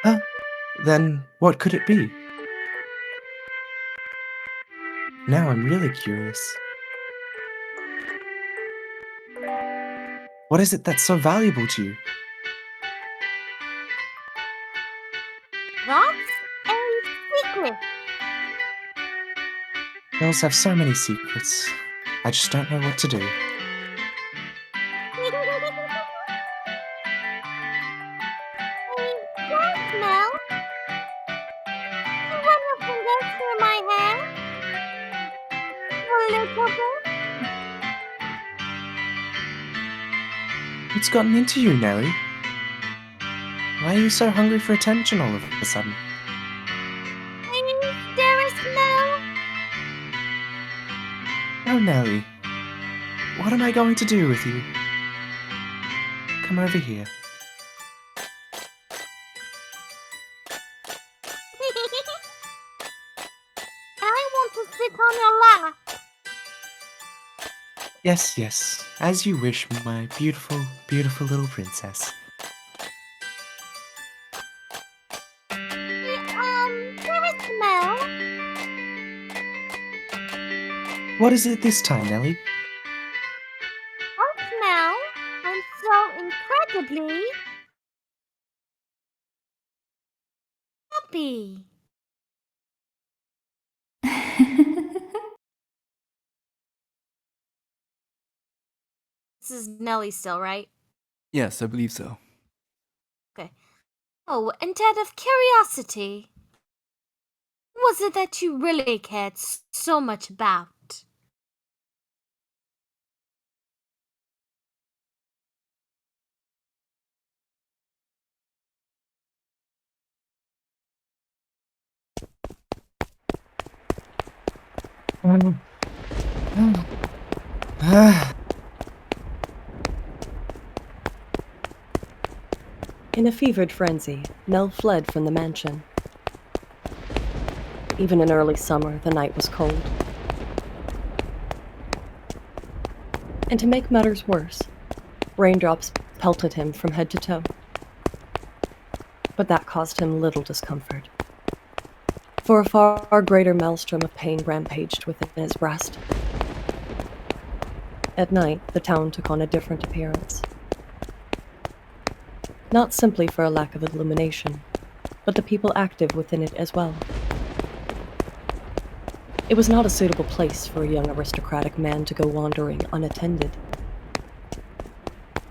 Speaker 2: Huh? Then what could it be? Now I'm really curious. What is it that's so valuable to you?
Speaker 6: That's a secret.
Speaker 2: Girls have so many secrets. I just don't know what to do.
Speaker 6: Dearest Mell,
Speaker 2: What's gotten into you, Nellie? Why are you so hungry for attention all of a sudden?
Speaker 6: Are you dearest Mell?
Speaker 2: Oh, Nellie. What am I going to do with you? Come over here.
Speaker 6: I want to sit on your lap.
Speaker 2: Yes, yes, as you wish, my beautiful, beautiful little princess.
Speaker 6: Dearest Mell?
Speaker 2: What is it this time, Nellie?
Speaker 6: Oh, Mell, I'm so incredibly happy. This is Nellie still, right?
Speaker 4: Yes, I believe so.
Speaker 6: Okay. Oh, and out of curiosity, what was it that you really cared so much about?
Speaker 3: In a fevered frenzy, Mell fled from the mansion. Even in early summer, the night was cold. And to make matters worse, raindrops pelted him from head to toe. But that caused him little discomfort. For a far greater maelstrom of pain rampaged within his breast. At night, the town took on a different appearance. Not simply for a lack of illumination, but the people active within it as well. It was not a suitable place for a young aristocratic man to go wandering unattended.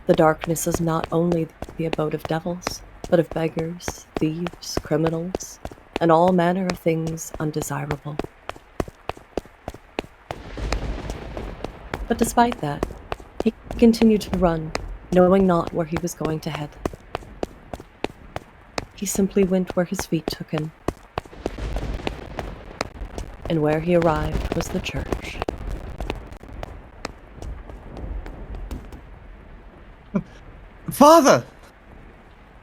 Speaker 3: The darkness is not only the abode of devils, but of beggars, thieves, criminals, and all manner of things undesirable. But despite that, he continued to run, knowing not where he was going to head. He simply went where his feet took him. And where he arrived was the church.
Speaker 2: Father!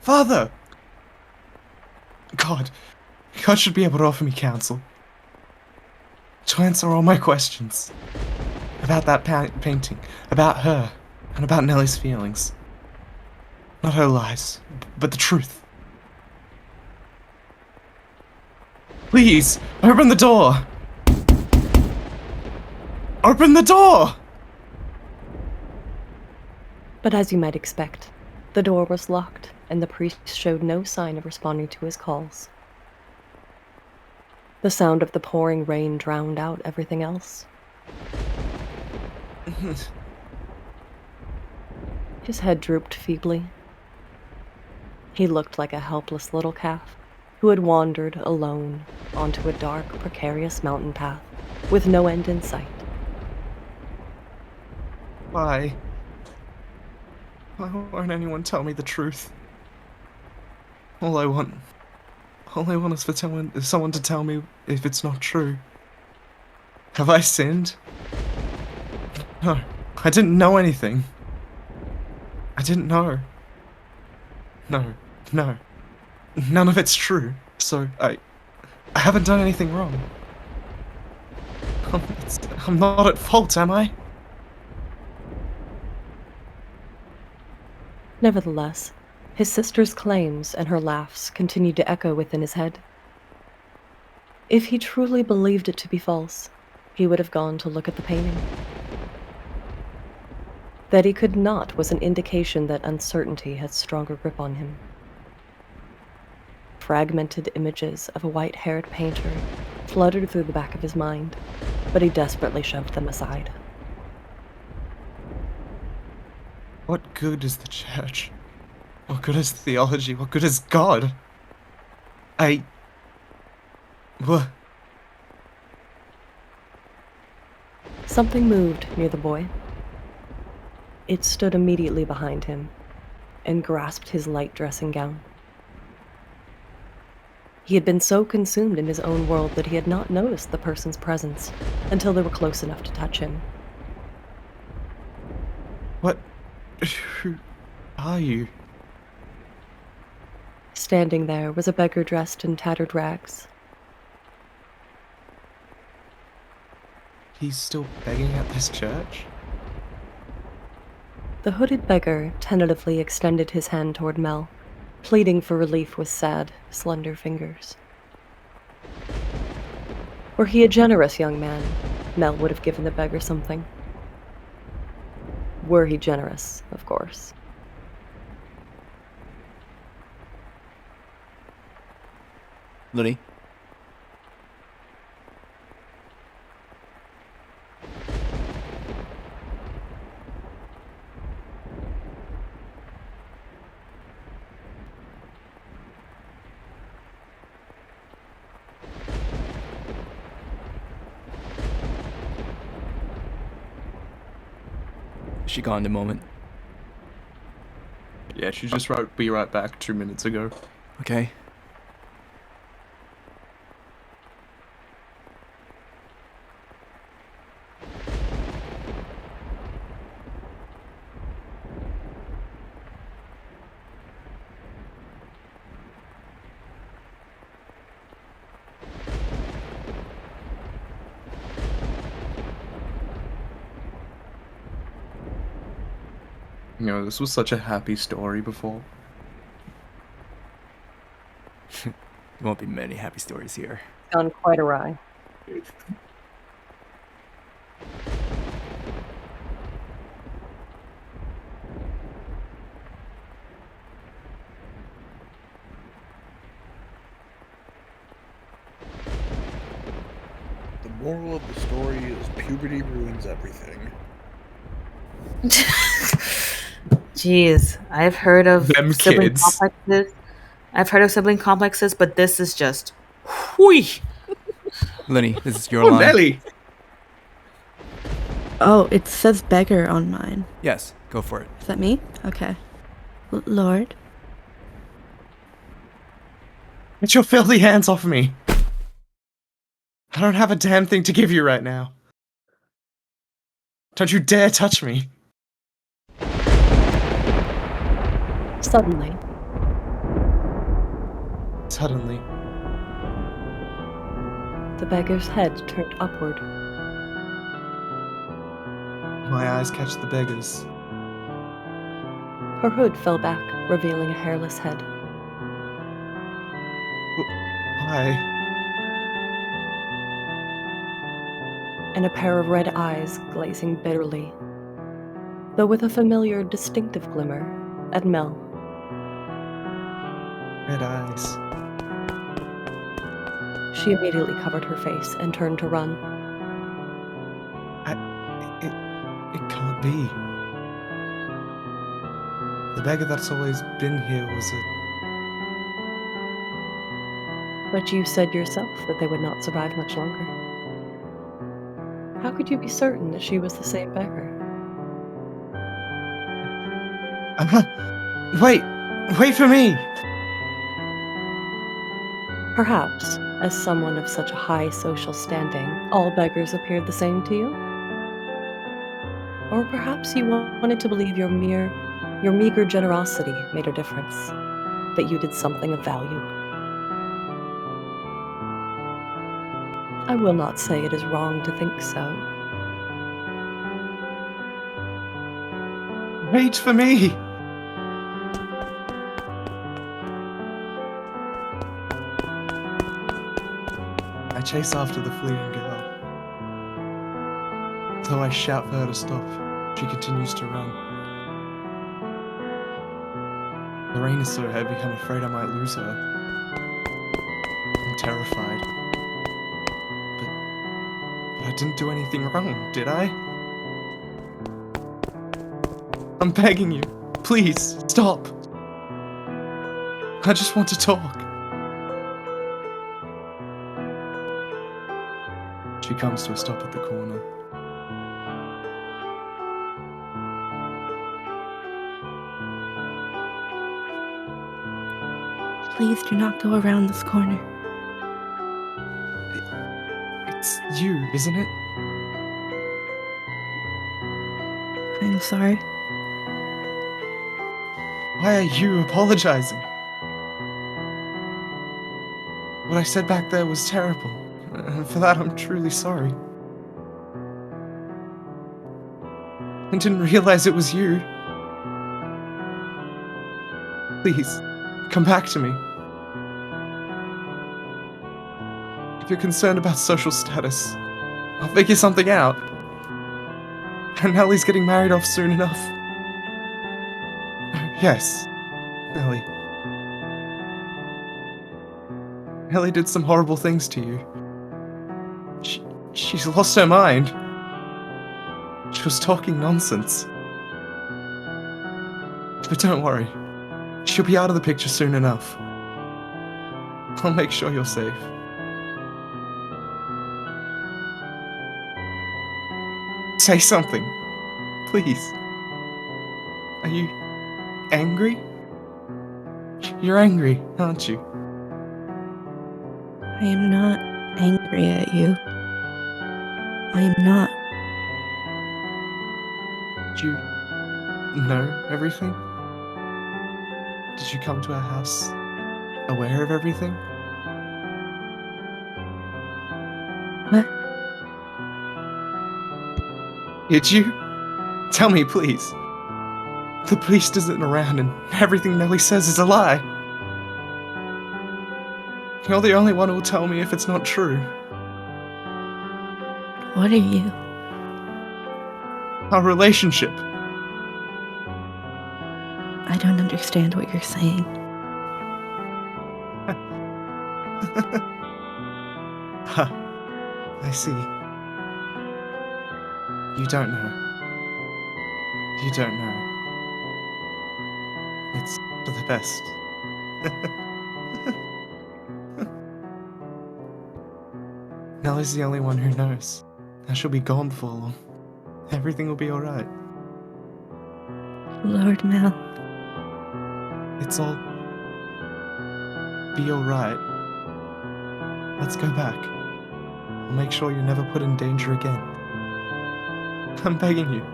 Speaker 2: Father! God should be able to offer me counsel. To answer all my questions. About that painting, about her, and about Nellie's feelings. Not her lies, but the truth. Please, open the door! Open the door!
Speaker 3: But as you might expect, the door was locked, and the priest showed no sign of responding to his calls. The sound of the pouring rain drowned out everything else. His head drooped feebly. He looked like a helpless little calf who had wandered alone onto a dark, precarious mountain path with no end in sight.
Speaker 2: Why? Why won't anyone tell me the truth? All I want is for someone to tell me if it's not true. Have I sinned? No, I didn't know anything. I didn't know. No. None of it's true, so I haven't done anything wrong. I'm not at fault, am I?
Speaker 3: Nevertheless, his sister's claims and her laughs continued to echo within his head. If he truly believed it to be false, he would have gone to look at the painting. That he could not was an indication that uncertainty had stronger grip on him. Fragmented images of a white-haired painter fluttered through the back of his mind, but he desperately shoved them aside.
Speaker 2: What good is the church? What good is theology? What good is God? What?
Speaker 3: Something moved near the boy. It stood immediately behind him and grasped his light dressing gown. He had been so consumed in his own world that he had not noticed the person's presence until they were close enough to touch him.
Speaker 2: What? Who are you?
Speaker 3: Standing there was a beggar dressed in tattered rags.
Speaker 2: He's still begging at this church?
Speaker 3: The hooded beggar tentatively extended his hand toward Mell, pleading for relief with sad, slender fingers. Were he a generous young man, Mell would have given the beggar something. Were he generous, of course.
Speaker 4: Lenny? She gone in a moment.
Speaker 2: Yeah, she just wrote "be right back" 2 minutes ago.
Speaker 4: Okay.
Speaker 2: You know, this was such a happy story before.
Speaker 4: There won't be many happy stories here.
Speaker 3: Gone quite awry.
Speaker 5: The moral of the story is puberty ruins everything.
Speaker 8: Jeez, I've heard of
Speaker 2: Them
Speaker 8: sibling
Speaker 2: kids.
Speaker 8: complexes. I've heard of sibling complexes, but this is just, whooey.
Speaker 4: Lenny, this is your
Speaker 2: Oh,
Speaker 4: line.
Speaker 2: Nellie!
Speaker 7: Oh, it says beggar on mine.
Speaker 4: Yes, go for it.
Speaker 7: Is that me? Okay. Lord?
Speaker 2: Get your filthy hands off me! I don't have a damn thing to give you right now. Don't you dare touch me!
Speaker 3: Suddenly,
Speaker 2: Suddenly,
Speaker 3: the beggar's head turned upward.
Speaker 2: my eyes catch the beggars.
Speaker 3: Her hood fell back, revealing a hairless head.
Speaker 2: Why?
Speaker 3: And a pair of red eyes glazing bitterly, though with a familiar, distinctive glimmer, at Mell.
Speaker 2: Red eyes.
Speaker 3: She immediately covered her face and turned to run.
Speaker 2: It can't be. The beggar that's always been here was a...
Speaker 3: But you said yourself that they would not survive much longer. How could you be certain that she was the same beggar?
Speaker 2: Wait for me!
Speaker 3: Perhaps, as someone of such a high social standing, all beggars appeared the same to you? Or perhaps you wanted to believe your meager generosity made a difference, that you did something of value. I will not say it is wrong to think so.
Speaker 2: Wait for me! I chase after the fleeing girl. Though I shout for her to stop, she continues to run. The rain is so heavy, I'm afraid I might lose her. I'm terrified. But I didn't do anything wrong, did I? I'm begging you, please, stop. I just want to talk. She comes to a stop at the corner.
Speaker 7: Please do not go around this corner.
Speaker 2: It's you, isn't it?
Speaker 7: I'm sorry.
Speaker 2: Why are you apologizing? What I said back there was terrible, and for that I'm truly sorry. I didn't realize it was you. Please, come back to me. If you're concerned about social status, I'll figure something out. And Nellie's getting married off soon enough. Yes, Nellie. Nellie did some horrible things to you. She's lost her mind. She was talking nonsense. But don't worry. She'll be out of the picture soon enough. I'll make sure you're safe. Say something. Please. Are you angry? You're angry, aren't you?
Speaker 7: I am not angry at you. I am not.
Speaker 2: Do you know everything? Did you come to our house aware of everything?
Speaker 7: What?
Speaker 2: Did you? Tell me, please. The priest isn't around and everything Nellie says is a lie. You're the only one who will tell me if it's not true.
Speaker 7: What are you?
Speaker 2: Our relationship.
Speaker 7: I don't understand what you're saying.
Speaker 2: Ha. I see. You don't know. You don't know. It's for the best. Nellie's the only one who knows. Now she'll be gone before long. Everything will be alright.
Speaker 7: Lord Mell.
Speaker 2: It's all be alright. Let's go back. I'll make sure you're never put in danger again. I'm begging you.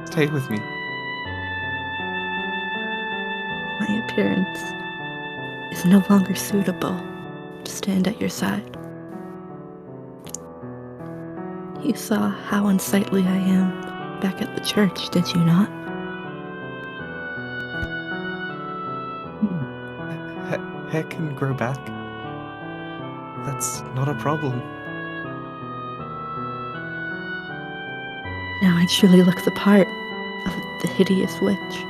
Speaker 2: Stay with me.
Speaker 7: My appearance is no longer suitable to stand at your side. You saw how unsightly I am back at the church, did you not?
Speaker 2: Hair can grow back. That's not a problem.
Speaker 7: Now I truly look the part of the hideous witch.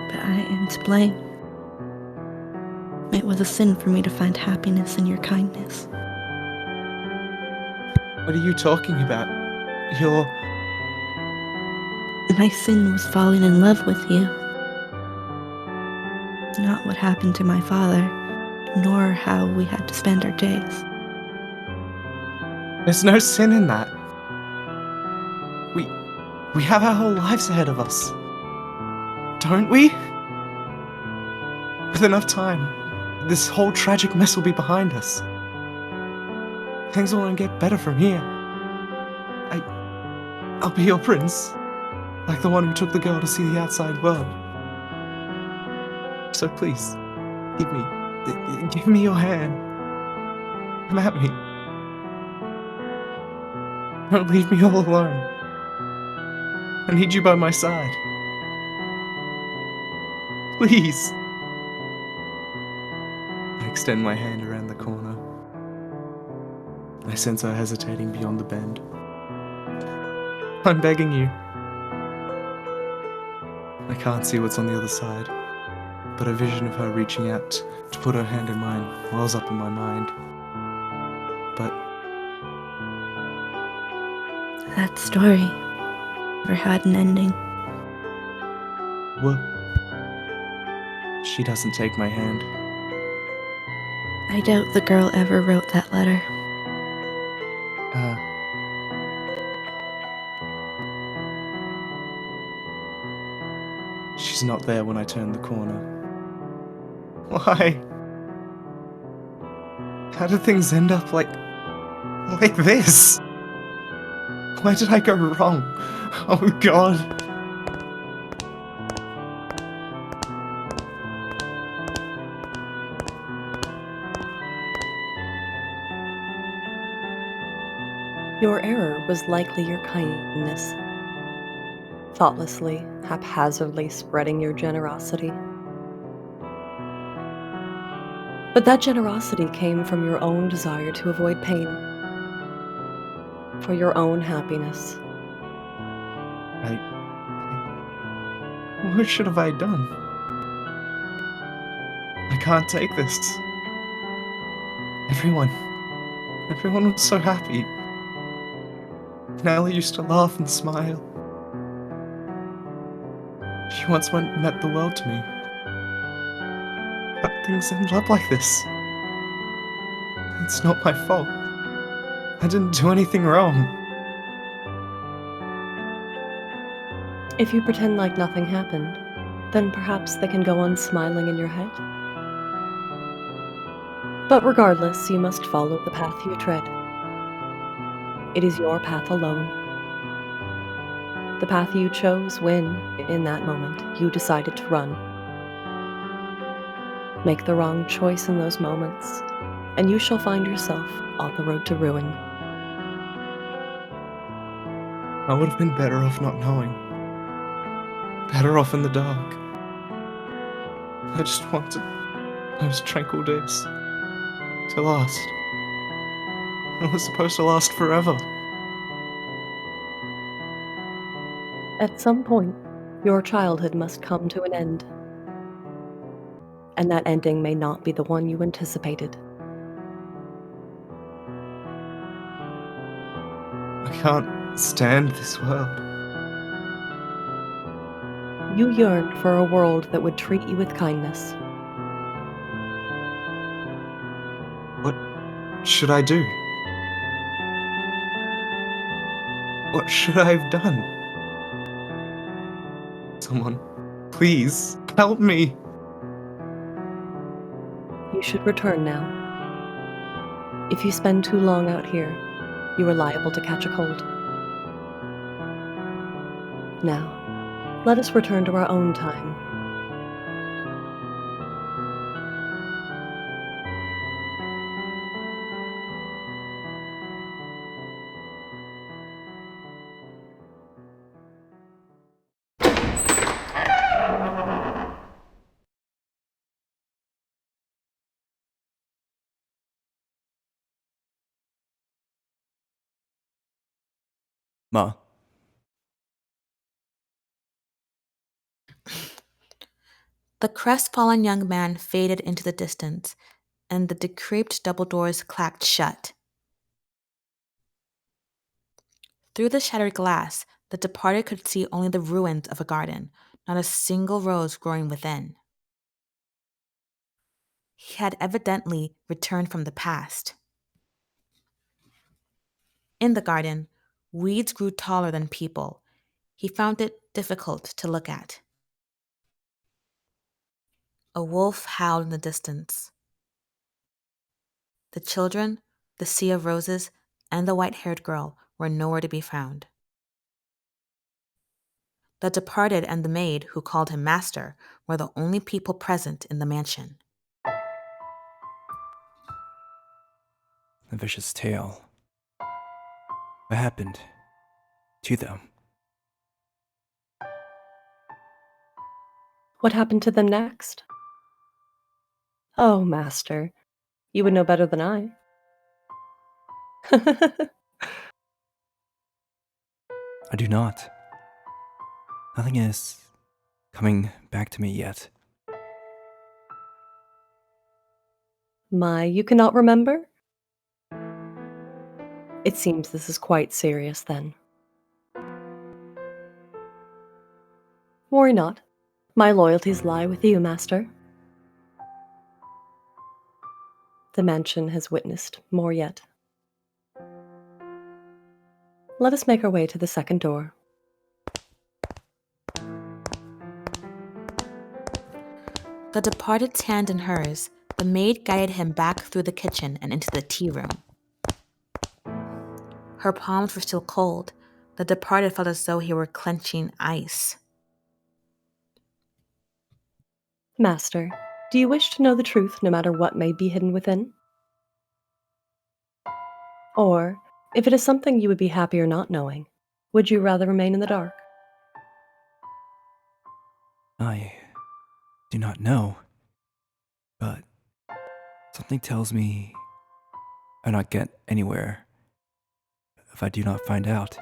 Speaker 7: But I am to blame. It was a sin for me to find happiness in your kindness.
Speaker 2: What are you talking about?
Speaker 7: My sin was falling in love with you. Not what happened to my father, nor how we had to spend our days.
Speaker 2: There's no sin in that. We have our whole lives ahead of us. Don't we? With enough time, this whole tragic mess will be behind us. Things will only get better from here. I'll be your prince. Like the one who took the girl to see the outside world. So please, give me your hand. Come at me. Don't leave me all alone. I need you by my side. Please. I extend my hand around the corner. I sense her hesitating beyond the bend. I'm begging you. I can't see what's on the other side, but a vision of her reaching out to put her hand in mine wells up in my mind. But
Speaker 7: That story never had an ending.
Speaker 2: what? She doesn't take my hand.
Speaker 7: I doubt the girl ever wrote that letter.
Speaker 2: She's not there when I turn the corner. Why? How did things end up like this? Where did I go wrong? Oh God.
Speaker 3: Your error was likely your kindness, thoughtlessly, haphazardly spreading your generosity. But that generosity came from your own desire to avoid pain, for your own happiness.
Speaker 2: What should have I done? I can't take this. Everyone was so happy. Nellie used to laugh and smile. She once meant the world to me. But things ended up like this. It's not my fault. I didn't do anything wrong.
Speaker 3: If you pretend like nothing happened, then perhaps they can go on smiling in your head. But regardless, you must follow the path you tread. It is your path alone. The path you chose when, in that moment, you decided to run. Make the wrong choice in those moments, and you shall find yourself on the road to ruin.
Speaker 2: I would have been better off not knowing. Better off in the dark. I just wanted those tranquil days to last. It was supposed to last forever.
Speaker 3: At some point, your childhood must come to an end. And that ending may not be the one you anticipated.
Speaker 2: I can't stand this world.
Speaker 3: You yearned for a world that would treat you with kindness.
Speaker 2: What should I do? What should I have done? Someone, please, help me.
Speaker 3: You should return now. If you spend too long out here, you are liable to catch a cold. Now, let us return to our own time.
Speaker 4: Ma.
Speaker 8: The crestfallen young man faded into the distance, and the decrepit double doors clacked shut. Through the shattered glass, the departed could see only the ruins of a garden, not a single rose growing within. He had evidently returned from the past. In the garden, weeds grew taller than people. He found it difficult to look at. A wolf howled in the distance. The children, the sea of roses, and the white-haired girl were nowhere to be found. The departed and the maid, who called him master, were the only people present in the mansion.
Speaker 4: The vicious tale. What happened to them?
Speaker 3: What happened to them next? Oh, master, you would know better than I.
Speaker 4: I do not. Nothing is coming back to me yet.
Speaker 3: My, you cannot remember? It seems this is quite serious then. Worry not. My loyalties lie with you, master. The mansion has witnessed more yet. Let us make our way to the second door.
Speaker 8: The departed's hand in hers, the maid guided him back through the kitchen and into the tea room. Her palms were still cold. The departed felt as though he were clenching ice.
Speaker 3: Master, do you wish to know the truth no matter what may be hidden within? Or, if it is something you would be happier not knowing, would you rather remain in the dark?
Speaker 4: I do not know, but something tells me I'll not get anywhere if I do not find out.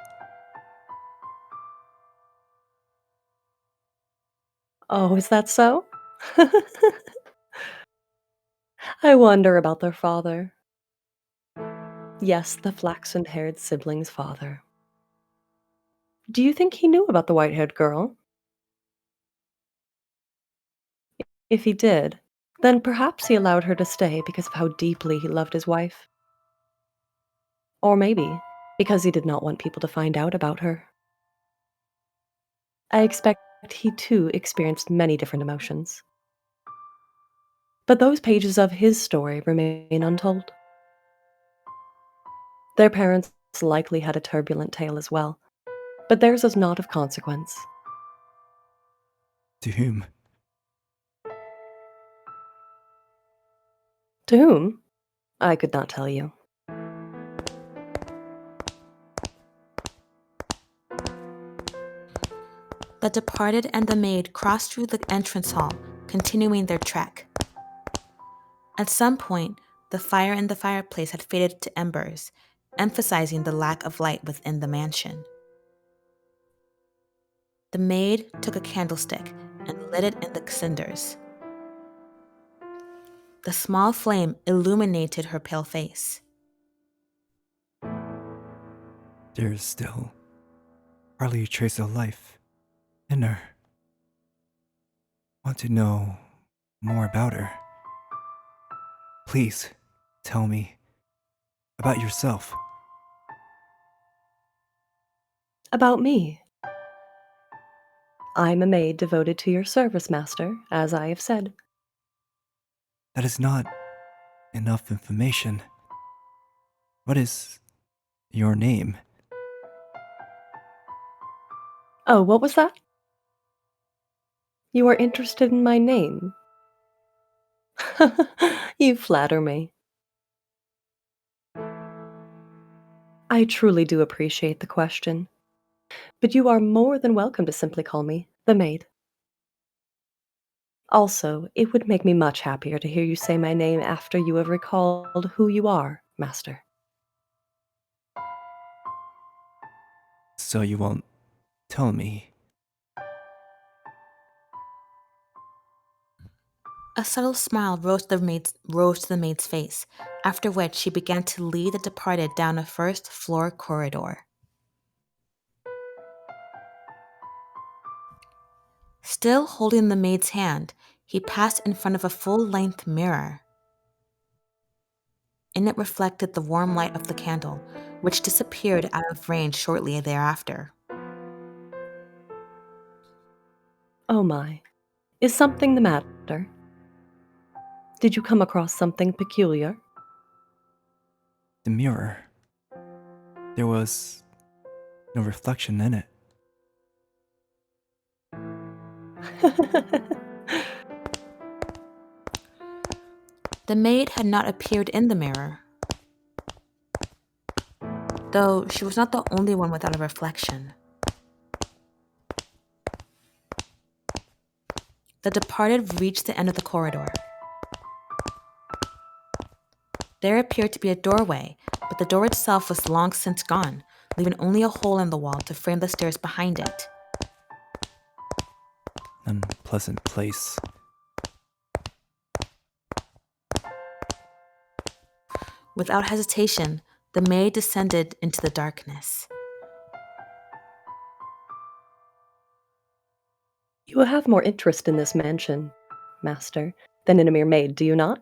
Speaker 3: Oh, is that so? I wonder about their father. Yes, the flaxen-haired sibling's father. Do you think he knew about the white-haired girl? If he did, then perhaps he allowed her to stay because of how deeply he loved his wife. Or maybe because he did not want people to find out about her. I expect he too experienced many different emotions. But those pages of his story remain untold. Their parents likely had a turbulent tale as well, but theirs was not of consequence.
Speaker 4: To whom?
Speaker 3: To whom? I could not tell you.
Speaker 8: The departed and the maid crossed through the entrance hall, continuing their trek. At some point, the fire in the fireplace had faded to embers, emphasizing the lack of light within the mansion. The maid took a candlestick and lit it in the cinders. The small flame illuminated her pale face.
Speaker 4: There is still hardly a trace of life in her. Want to know more about her? Please, tell me about yourself.
Speaker 3: About me. I'm a maid devoted to your service, master, as I have said.
Speaker 4: That is not enough information. What is your name?
Speaker 3: Oh, what was that? You are interested in my name? You flatter me. I truly do appreciate the question, but you are more than welcome to simply call me the maid. Also, it would make me much happier to hear you say my name after you have recalled who you are, master.
Speaker 4: So you won't tell me?
Speaker 8: A subtle smile rose to the maid's face, after which she began to lead the departed down a first-floor corridor. Still holding the maid's hand, he passed in front of a full-length mirror. In it reflected the warm light of the candle, which disappeared out of range shortly thereafter.
Speaker 3: Oh my, is something the matter? Did you come across something peculiar?
Speaker 4: The mirror. There was no reflection in it.
Speaker 8: The maid had not appeared in the mirror, though she was not the only one without a reflection. The departed reached the end of the corridor. There appeared to be a doorway, but the door itself was long since gone, leaving only a hole in the wall to frame the stairs behind it.
Speaker 4: Unpleasant place.
Speaker 8: Without hesitation, the maid descended into the darkness.
Speaker 3: You have more interest in this mansion, master, than in a mere maid, do you not?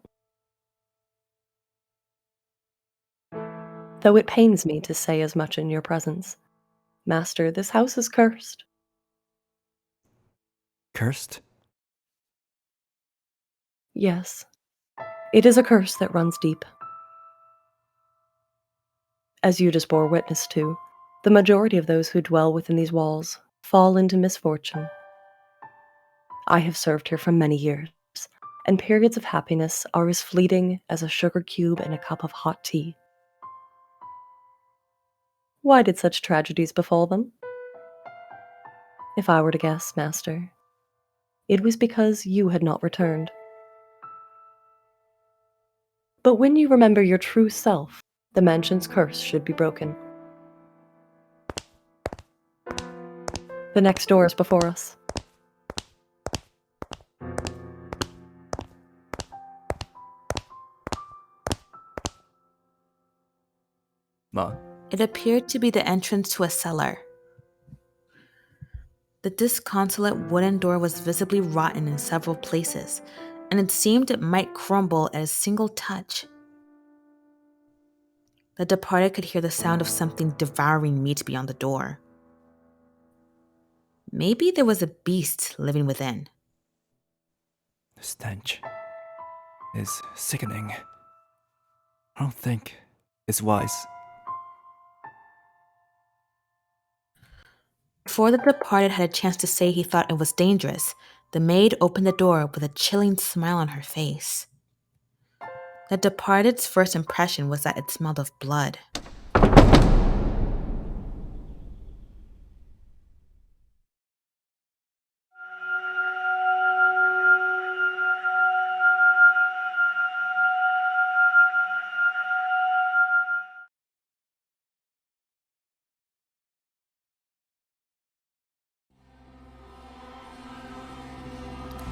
Speaker 3: Though it pains me to say as much in your presence. Master, this house is cursed.
Speaker 4: Cursed?
Speaker 3: Yes, it is a curse that runs deep. As you just bore witness to, the majority of those who dwell within these walls fall into misfortune. I have served here for many years, and periods of happiness are as fleeting as a sugar cube in a cup of hot tea. Why did such tragedies befall them? If I were to guess, Master, it was because you had not returned. But when you remember your true self, the mansion's curse should be broken. The next door is before us.
Speaker 4: Ma,
Speaker 8: It appeared to be the entrance to a cellar. The disconsolate wooden door was visibly rotten in several places, and it seemed it might crumble at a single touch. The departed could hear the sound of something devouring meat beyond the door. Maybe there was a beast living within.
Speaker 4: the stench is sickening. I don't think it's wise.
Speaker 8: Before the departed had a chance to say he thought it was dangerous, the maid opened the door with a chilling smile on her face. The departed's first impression was that it smelled of blood.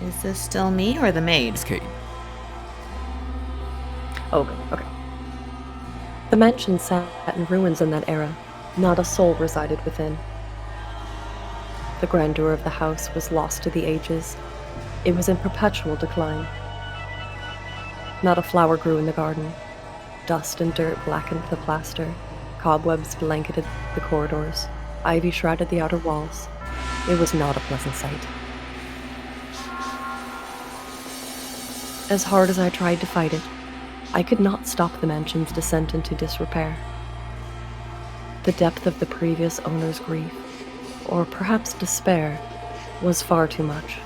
Speaker 8: Is this still me or the maid?
Speaker 4: It's Kate.
Speaker 3: Oh, okay. The mansion sat in ruins in that era. Not a soul resided within. The grandeur of the house was lost to the ages. It was in perpetual decline. Not a flower grew in the garden. Dust and dirt blackened the plaster. Cobwebs blanketed the corridors. Ivy shrouded the outer walls. It was not a pleasant sight. As hard as I tried to fight it, I could not stop the mansion's descent into disrepair. The depth of the previous owner's grief, or perhaps despair, was far too much.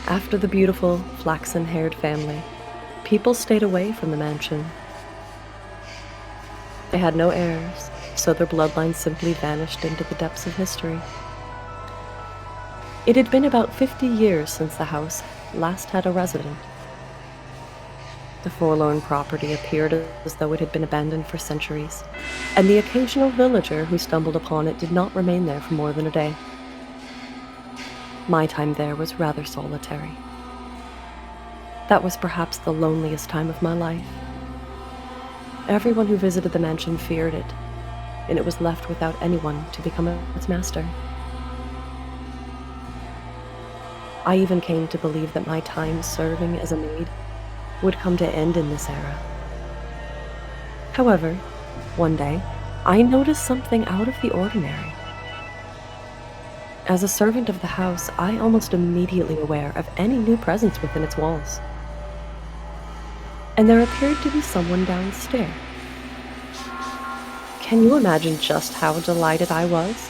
Speaker 3: After the beautiful, flaxen-haired family, people stayed away from the mansion. They had no heirs, so their bloodline simply vanished into the depths of history. It had been about 50 years since the house last had a resident. The forlorn property appeared as though it had been abandoned for centuries, and the occasional villager who stumbled upon it did not remain there for more than a day. My time there was rather solitary. That was perhaps the loneliest time of my life. Everyone who visited the mansion feared it, and it was left without anyone to become its master. I even came to believe that my time serving as a maid would come to end in this era. However, one day, I noticed something out of the ordinary. As a servant of the house, I almost immediately aware of any new presence within its walls. And there appeared to be someone downstairs. Can you imagine just how delighted I was?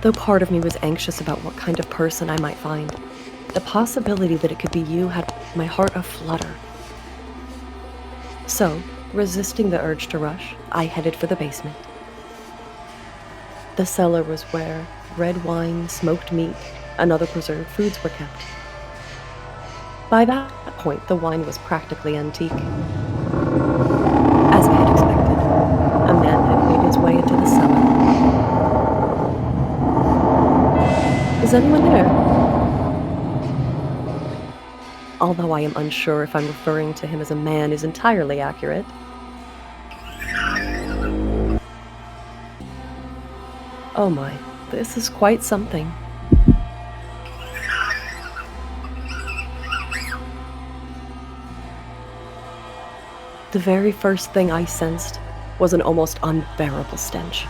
Speaker 3: Though part of me was anxious about what kind of person I might find, the possibility that it could be you had my heart aflutter. So, resisting the urge to rush, I headed for the basement. The cellar was where red wine, smoked meat, and other preserved foods were kept. By that point, the wine was practically antique. As I had expected, a man had made his way into the cellar. Is anyone there? Although I am unsure if I'm referring to him as a man is entirely accurate. Oh my, this is quite something. The very first thing I sensed was an almost unbearable stench.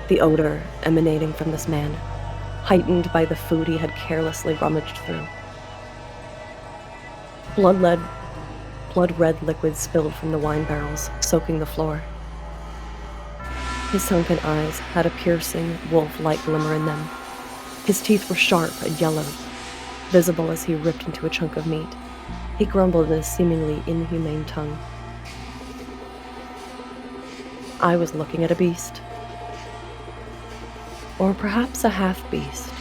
Speaker 3: The odor emanating from this man heightened by the food he had carelessly rummaged through. Blood-red liquid spilled from the wine barrels, soaking the floor. His sunken eyes had a piercing, wolf-like glimmer in them. His teeth were sharp and yellowed, visible as he ripped into a chunk of meat. He grumbled in a seemingly inhumane tongue. I was looking at a beast. Or perhaps a half-beast.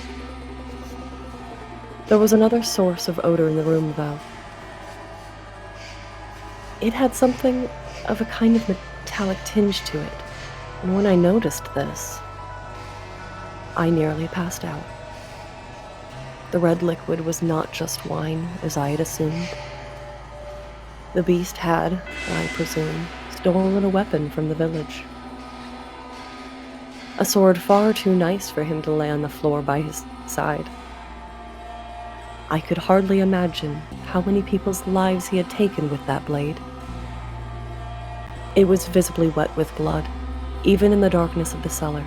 Speaker 3: There was another source of odor in the room above. It had something of a kind of metallic tinge to it, and when I noticed this, I nearly passed out. The red liquid was not just wine, as I had assumed. The beast had, I presume, stolen a weapon from the village. A sword far too nice for him to lay on the floor by his side. I could hardly imagine how many people's lives he had taken with that blade. It was visibly wet with blood, even in the darkness of the cellar,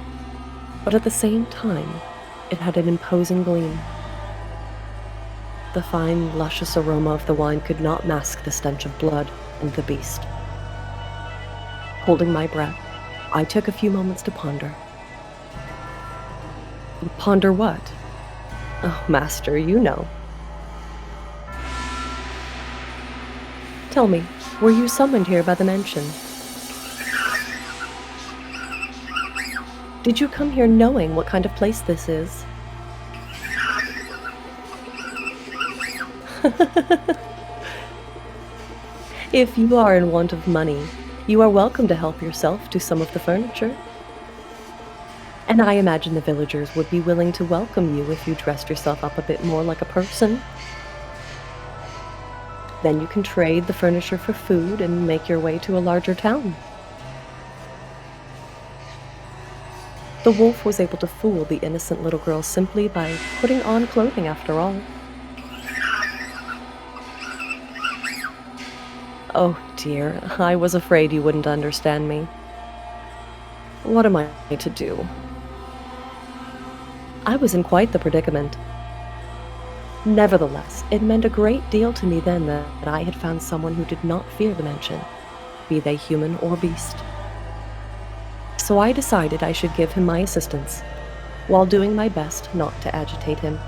Speaker 3: but at the same time, it had an imposing gleam. The fine, luscious aroma of the wine could not mask the stench of blood and the beast. Holding my breath, I took a few moments to ponder. Ponder what? Oh, Master, you know. Tell me, were you summoned here by the Mansion? Did you come here knowing what kind of place this is? If you are in want of money, you are welcome to help yourself to some of the furniture. And I imagine the villagers would be willing to welcome you if you dressed yourself up a bit more like a person. Then you can trade the furniture for food and make your way to a larger town. The wolf was able to fool the innocent little girl simply by putting on clothing after all. Oh dear, I was afraid you wouldn't understand me. What am I to do? I was in quite the predicament. Nevertheless, it meant a great deal to me then that I had found someone who did not fear the Mansion, be they human or beast. So I decided I should give him my assistance, while doing my best not to agitate him.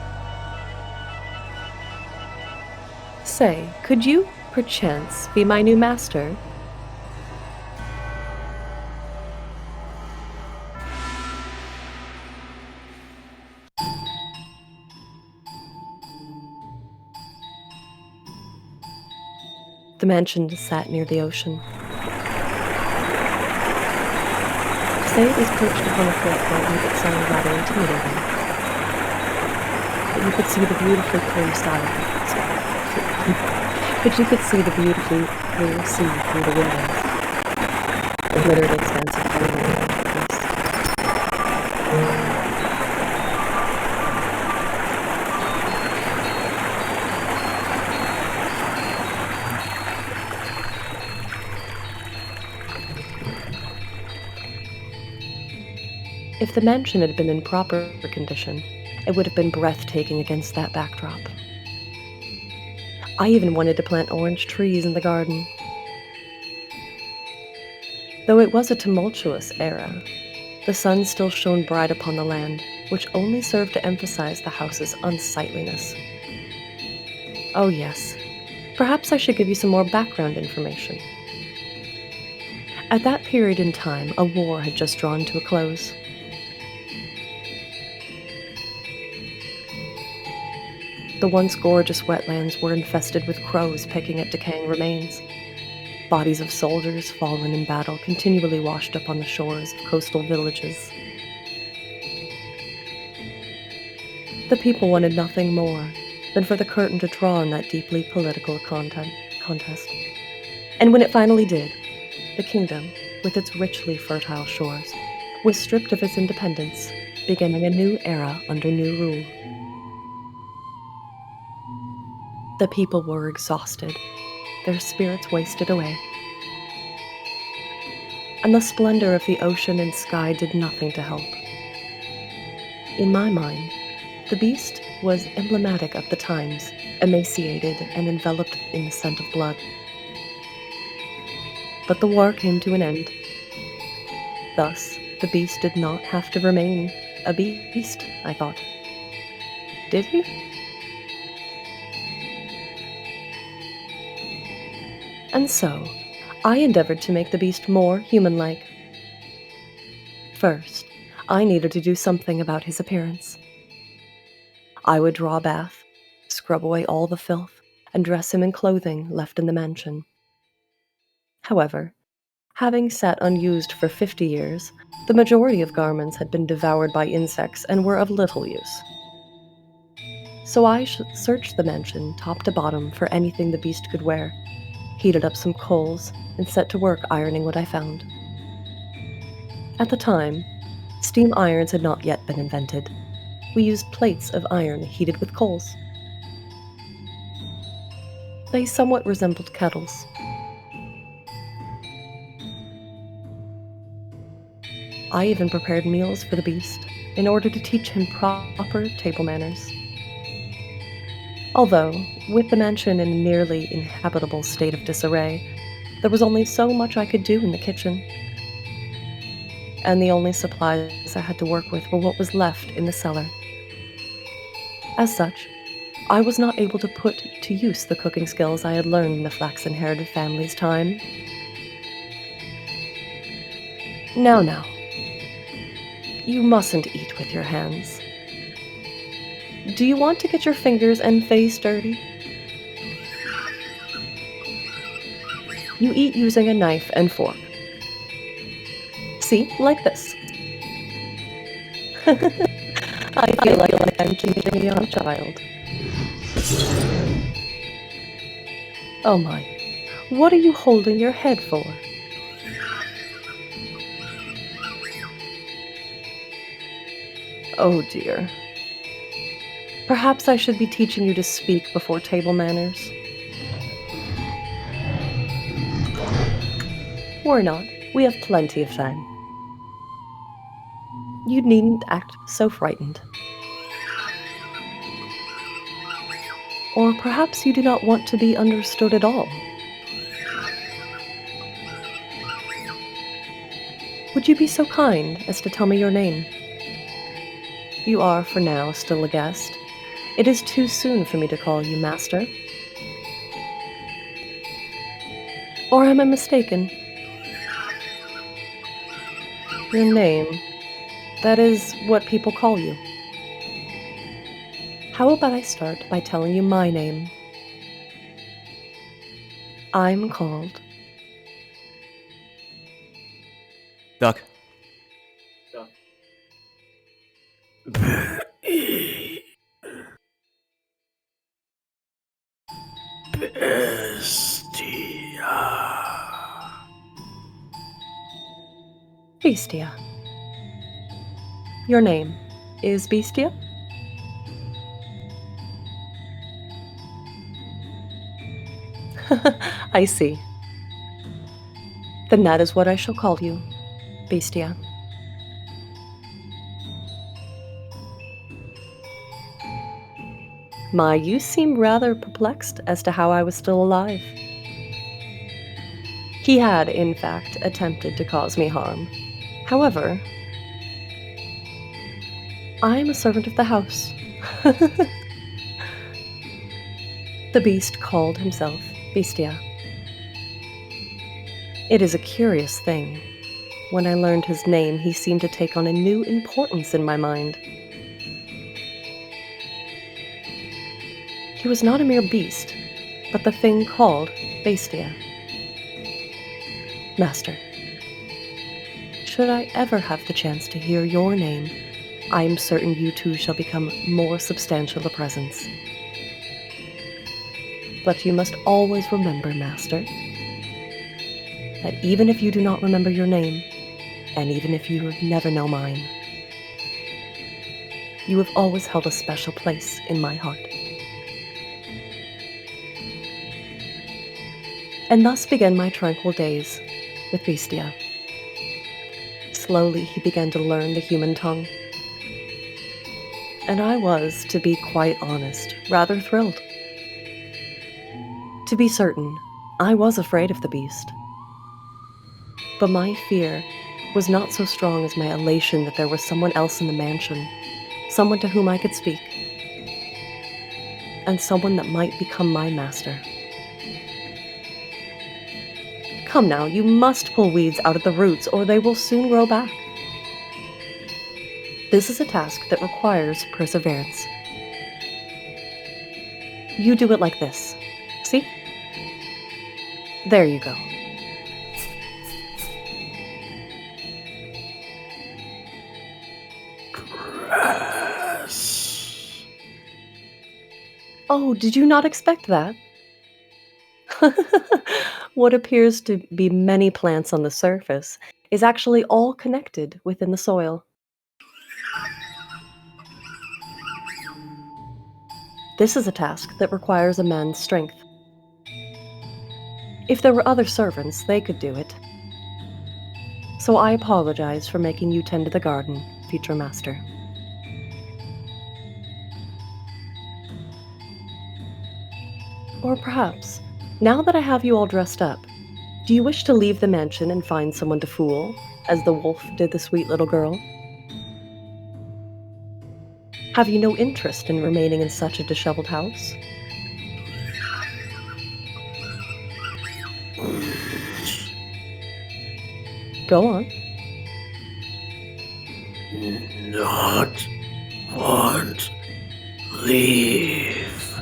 Speaker 3: Say, could you, perchance, be my new master? The mansion sat near the ocean. To say it was perched upon a cliff might make it sound rather intimidating. But you could see the beautifully clear sea through the windows. The glittered expanse of firmament around the east. If the mansion had been in proper condition, it would have been breathtaking against that backdrop. I even wanted to plant orange trees in the garden. Though it was a tumultuous era, the sun still shone bright upon the land, which only served to emphasize the house's unsightliness. Oh yes, perhaps I should give you some more background information. At that period in time, a war had just drawn to a close. The once gorgeous wetlands were infested with crows pecking at decaying remains. Bodies of soldiers fallen in battle continually washed up on the shores of coastal villages. The people wanted nothing more than for the curtain to draw on that deeply political contest. And when it finally did, the kingdom, with its richly fertile shores, was stripped of its independence, beginning a new era under new rule. The people were exhausted, their spirits wasted away. And the splendor of the ocean and sky did nothing to help. In my mind, The beast was emblematic of the times, emaciated and enveloped in the scent of blood. But the war came to an end. Thus, the beast did not have to remain a beast, I thought. Did he? And so, I endeavored to make the beast more human-like. First, I needed to do something about his appearance. I would draw a bath, scrub away all the filth, and dress him in clothing left in the mansion. However, having sat unused for 50 years, the majority of garments had been devoured by insects and were of little use. So I searched the mansion top to bottom for anything the beast could wear, heated up some coals, and set to work ironing what I found. At the time, steam irons had not yet been invented. We used plates of iron heated with coals. They somewhat resembled kettles. I even prepared meals for the beast in order to teach him proper table manners. Although, with the mansion in a nearly inhabitable state of disarray, there was only so much I could do in the kitchen. And the only supplies I had to work with were what was left in the cellar. As such, I was not able to put to use the cooking skills I had learned in the flaxen-haired family's time. Now. You mustn't eat with your hands. Do you want to get your fingers and face dirty? You eat using a knife and fork. See, like this. I feel like I'm teaching a young child. Oh my, what are you holding your head for? Oh dear. Perhaps I should be teaching you to speak before table manners. Worry not, we have plenty of time. You needn't act so frightened. Or perhaps you do not want to be understood at all. Would you be so kind as to tell me your name? You are, for now, still a guest. It is too soon for me to call you master. Or am I mistaken? Your name, that is what people call you. How about I start by telling you my name? I'm called...
Speaker 4: Duck.
Speaker 3: Bestia. Your name is Bestia? I see. Then that is what I shall call you, Bestia. My, you seem rather perplexed as to how I was still alive. He had, in fact, attempted to cause me harm. However, I am a servant of the house. The beast called himself Bestia. It is a curious thing. When I learned his name, he seemed to take on a new importance in my mind. He was not a mere beast, but the thing called Bestia. Master, should I ever have the chance to hear your name, I am certain you two shall become more substantial a presence. But you must always remember, Master, that even if you do not remember your name, and even if you never know mine, you have always held a special place in my heart. And thus began my tranquil days with Bestia. Slowly he began to learn the human tongue. and I was, to be quite honest, rather thrilled. To be certain, I was afraid of the beast. But my fear was not so strong as my elation that there was someone else in the mansion, someone to whom I could speak, and someone that might become my master. Come now, you must pull weeds out of the roots, or they will soon grow back. This is a task that requires perseverance. You do it like this. See? There you go.
Speaker 9: Grass.
Speaker 3: Oh, did you not expect that? What appears to be many plants on the surface is actually all connected within the soil. This is a task that requires a man's strength. If there were other servants, they could do it. So I apologize for making you tend to the garden, future master. Or perhaps, now that I have you all dressed up, do you wish to leave the mansion and find someone to fool, as the wolf did the sweet little girl? Have you no interest in remaining in such a disheveled house? Go on.
Speaker 9: Not want leave.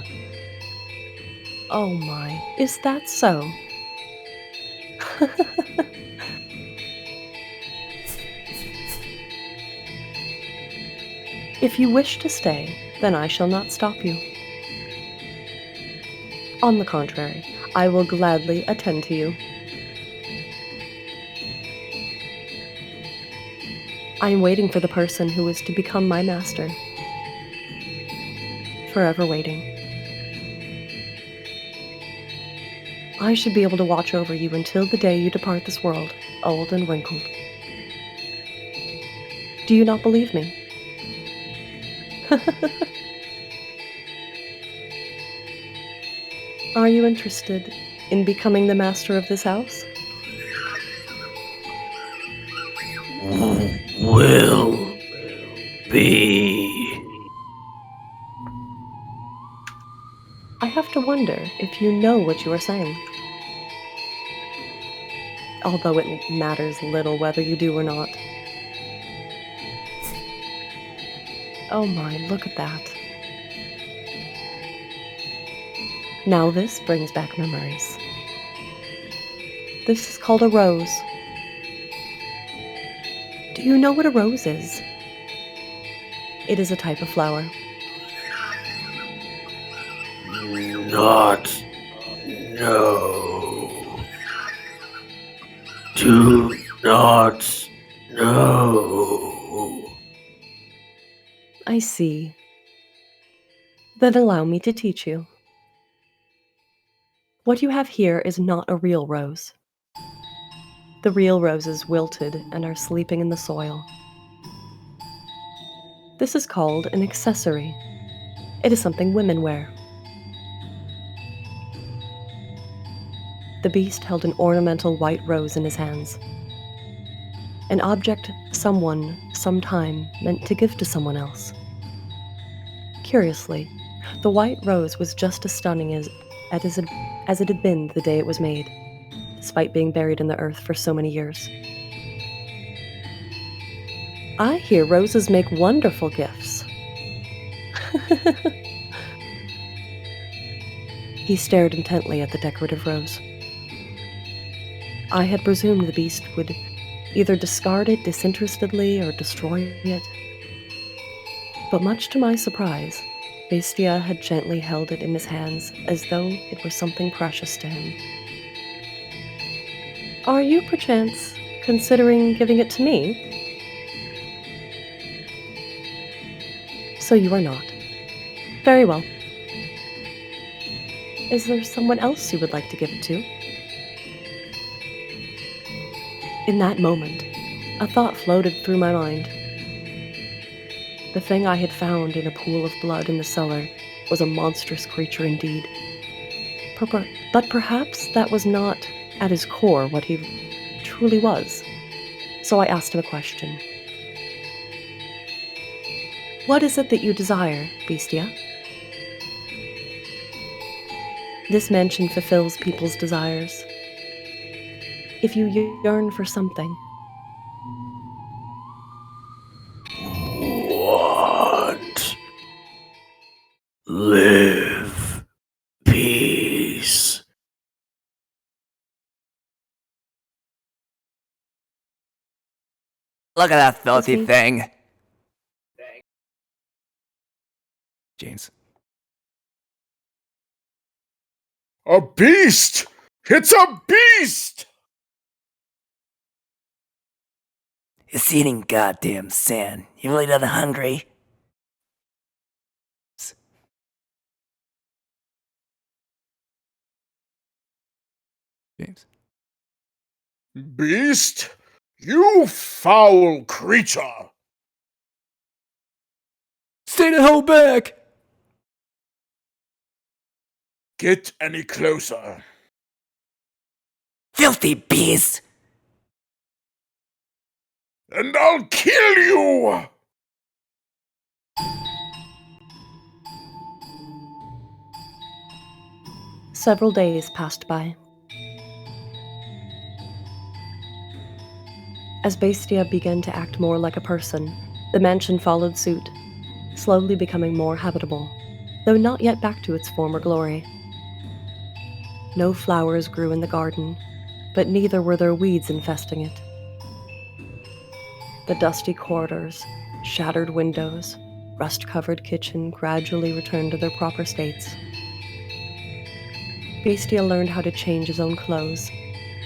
Speaker 3: Oh my, is that so? If you wish to stay, then I shall not stop you. On the contrary, I will gladly attend to you. I am waiting for the person who is to become my master. Forever waiting. I should be able to watch over you until the day you depart this world, old and wrinkled. Do you not believe me? Are you interested in becoming the master of this house?
Speaker 9: Will be.
Speaker 3: I have to wonder if you know what you are saying. Although it matters little whether you do or not. Oh my, look at that. Now this brings back memories. This is called a rose. Do you know what a rose is? It is a type of flower.
Speaker 9: Not know. Do not know.
Speaker 3: I see. Then allow me to teach you. What you have here is not a real rose. The real roses wilted and are sleeping in the soil. This is called an accessory. It is something women wear. The beast held an ornamental white rose in his hands. An object someone, sometime, meant to give to someone else. Curiously, the white rose was just as stunning as it had been the day it was made, despite being buried in the earth for so many years. I hear roses make wonderful gifts. He stared intently at the decorative rose. I had presumed the beast would either discard it disinterestedly or destroy it. But much to my surprise, Bestia had gently held it in his hands as though it were something precious to him. Are you, perchance, considering giving it to me? So you are not. Very well. Is there someone else you would like to give it to? In that moment, a thought floated through my mind. The thing I had found in a pool of blood in the cellar was a monstrous creature indeed. But perhaps that was not, at his core, what he truly was. So I asked him a question. What is it that you desire, Bestia? This mansion fulfills people's desires. If you yearn for something,
Speaker 10: Want. Live. Peace.
Speaker 4: Look at that filthy thing. James.
Speaker 5: A beast! It's a beast!
Speaker 10: It's eating goddamn sand. You really that hungry?
Speaker 4: James.
Speaker 5: Beast? You foul creature!
Speaker 4: Stay the hell back!
Speaker 5: Get any closer.
Speaker 10: Filthy beast!
Speaker 5: And I'll kill you!
Speaker 3: several days passed by. As Bestia began to act more like a person, the mansion followed suit, slowly becoming more habitable, though not yet back to its former glory. No flowers grew in the garden, but neither were there weeds infesting it. The dusty corridors, shattered windows, rust-covered kitchen gradually returned to their proper states. Bestia learned how to change his own clothes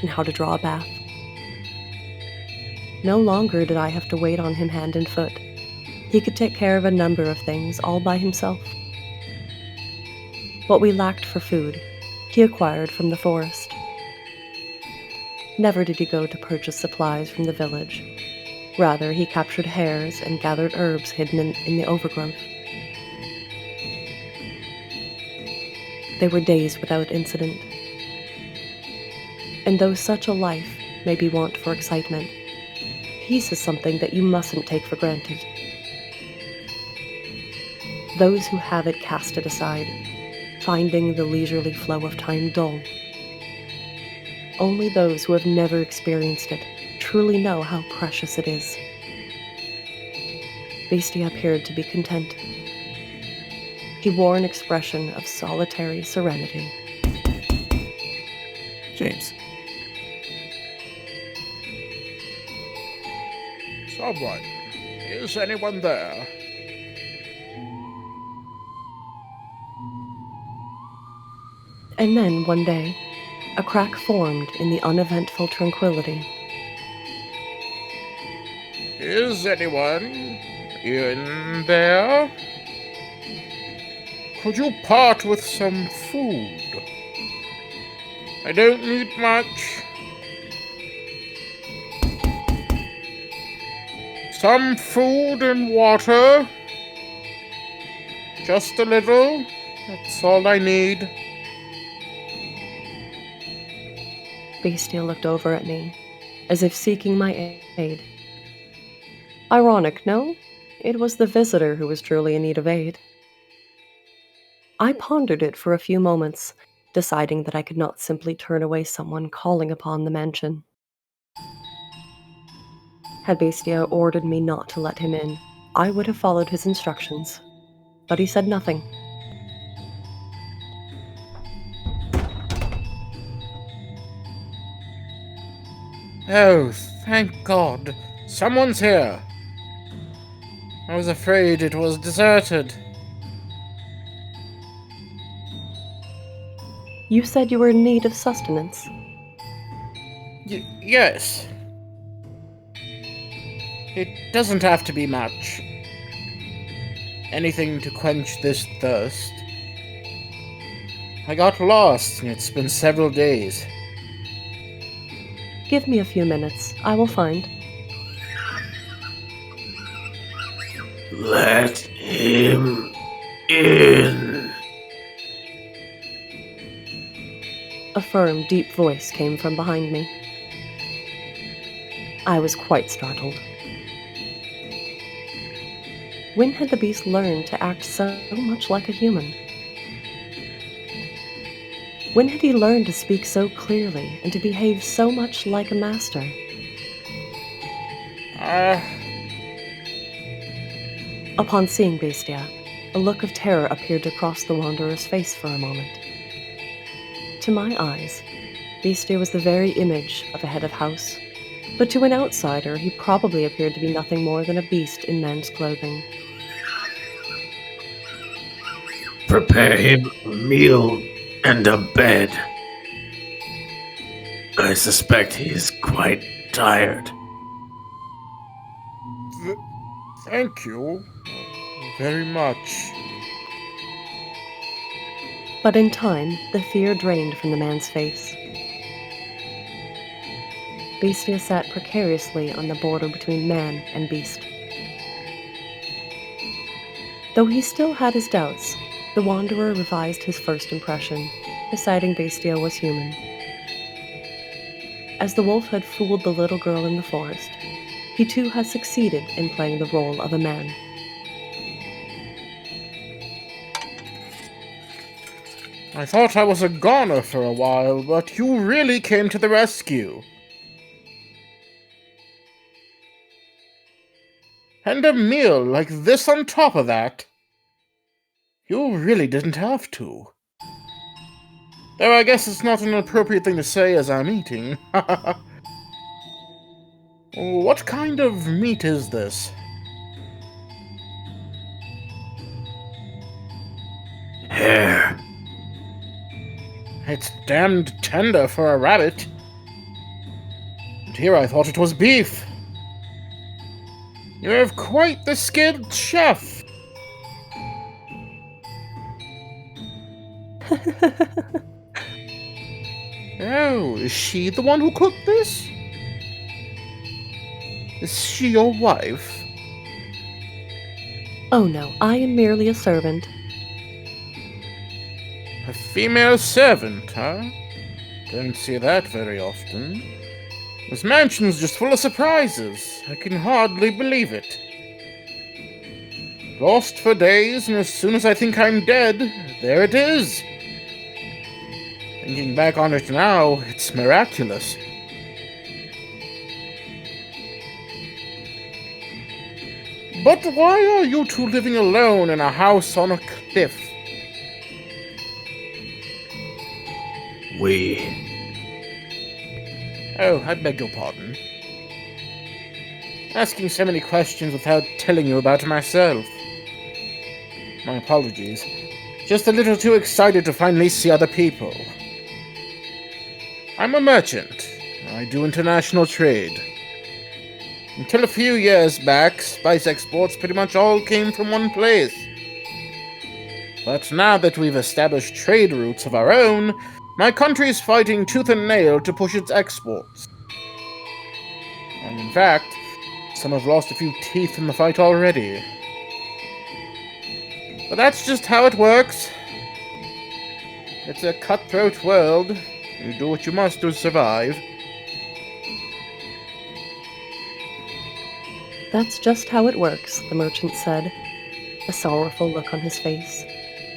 Speaker 3: and how to draw a bath. No longer did I have to wait on him hand and foot. He could take care of a number of things all by himself. What we lacked for food, he acquired from the forest. Never did he go to purchase supplies from the village. Rather, he captured hares and gathered herbs hidden in the overgrowth. They were days without incident. And though such a life may be wont for excitement, peace is something that you mustn't take for granted. Those who have it cast it aside, finding the leisurely flow of time dull. Only those who have never experienced it truly know how precious it is. Bestia appeared to be content. He wore an expression of solitary serenity.
Speaker 4: James.
Speaker 5: Someone. Is anyone there?
Speaker 3: And then, one day, a crack formed in the uneventful tranquility.
Speaker 5: Is anyone in there? Could you part with some food? I don't need much. Some food and water. Just a little. That's all I need.
Speaker 3: Bestia looked over at me, as if seeking my aid. Ironic, no? It was the visitor who was truly in need of aid. I pondered it for a few moments, deciding that I could not simply turn away someone calling upon the mansion. Had Bestia ordered me not to let him in, I would have followed his instructions. But he said nothing.
Speaker 5: Oh, thank God. Someone's here. I was afraid it was deserted.
Speaker 3: You said you were in need of sustenance.
Speaker 5: Yes. It doesn't have to be much. Anything to quench this thirst. I got lost, and it's been several days.
Speaker 3: Give me a few minutes. I will find.
Speaker 9: Let him in.
Speaker 3: A firm, deep voice came from behind me. I was quite startled. When had the beast learned to act so much like a human? When had he learned to speak so clearly and to behave so much like a master? Upon seeing Bestia, a look of terror appeared to cross the Wanderer's face for a moment. To my eyes, Bestia was the very image of a head of house, but to an outsider he probably appeared to be nothing more than a beast in men's clothing.
Speaker 9: Prepare him a meal and a bed. I suspect he is quite tired.
Speaker 5: Thank you very much.
Speaker 3: But in time, the fear drained from the man's face. Bestia sat precariously on the border between man and beast. Though he still had his doubts, the Wanderer revised his first impression, deciding Bestia was human. As the wolf had fooled the little girl in the forest, he too had succeeded in playing the role of a man.
Speaker 5: I thought I was a goner for a while, but you really came to the rescue. And a meal like this on top of that. You really didn't have to. Though I guess it's not an appropriate thing to say as I'm eating. What kind of meat is this?
Speaker 9: Hare.
Speaker 5: It's damned tender for a rabbit. And here I thought it was beef. You have quite the skilled chef. Oh, is she the one who cooked this? Is she your wife?
Speaker 3: Oh no, I am merely a servant.
Speaker 5: A female servant, huh? Don't see that very often. This mansion's just full of surprises. I can hardly believe it. Lost for days, and as soon as I think I'm dead, there it is. Thinking back on it now, it's miraculous. But why are you two living alone in a house on a cliff? Oh, I beg your pardon. Asking so many questions without telling you about myself. My apologies. Just a little too excited to finally see other people. I'm a merchant. I do international trade. Until a few years back, spice exports pretty much all came from one place. But now that we've established trade routes of our own, my country is fighting tooth and nail to push its exports. And in fact, some have lost a few teeth in the fight already. But that's just how it works. It's a cutthroat world. You do what you must to survive.
Speaker 3: That's just how it works, the merchant said, a sorrowful look on his face.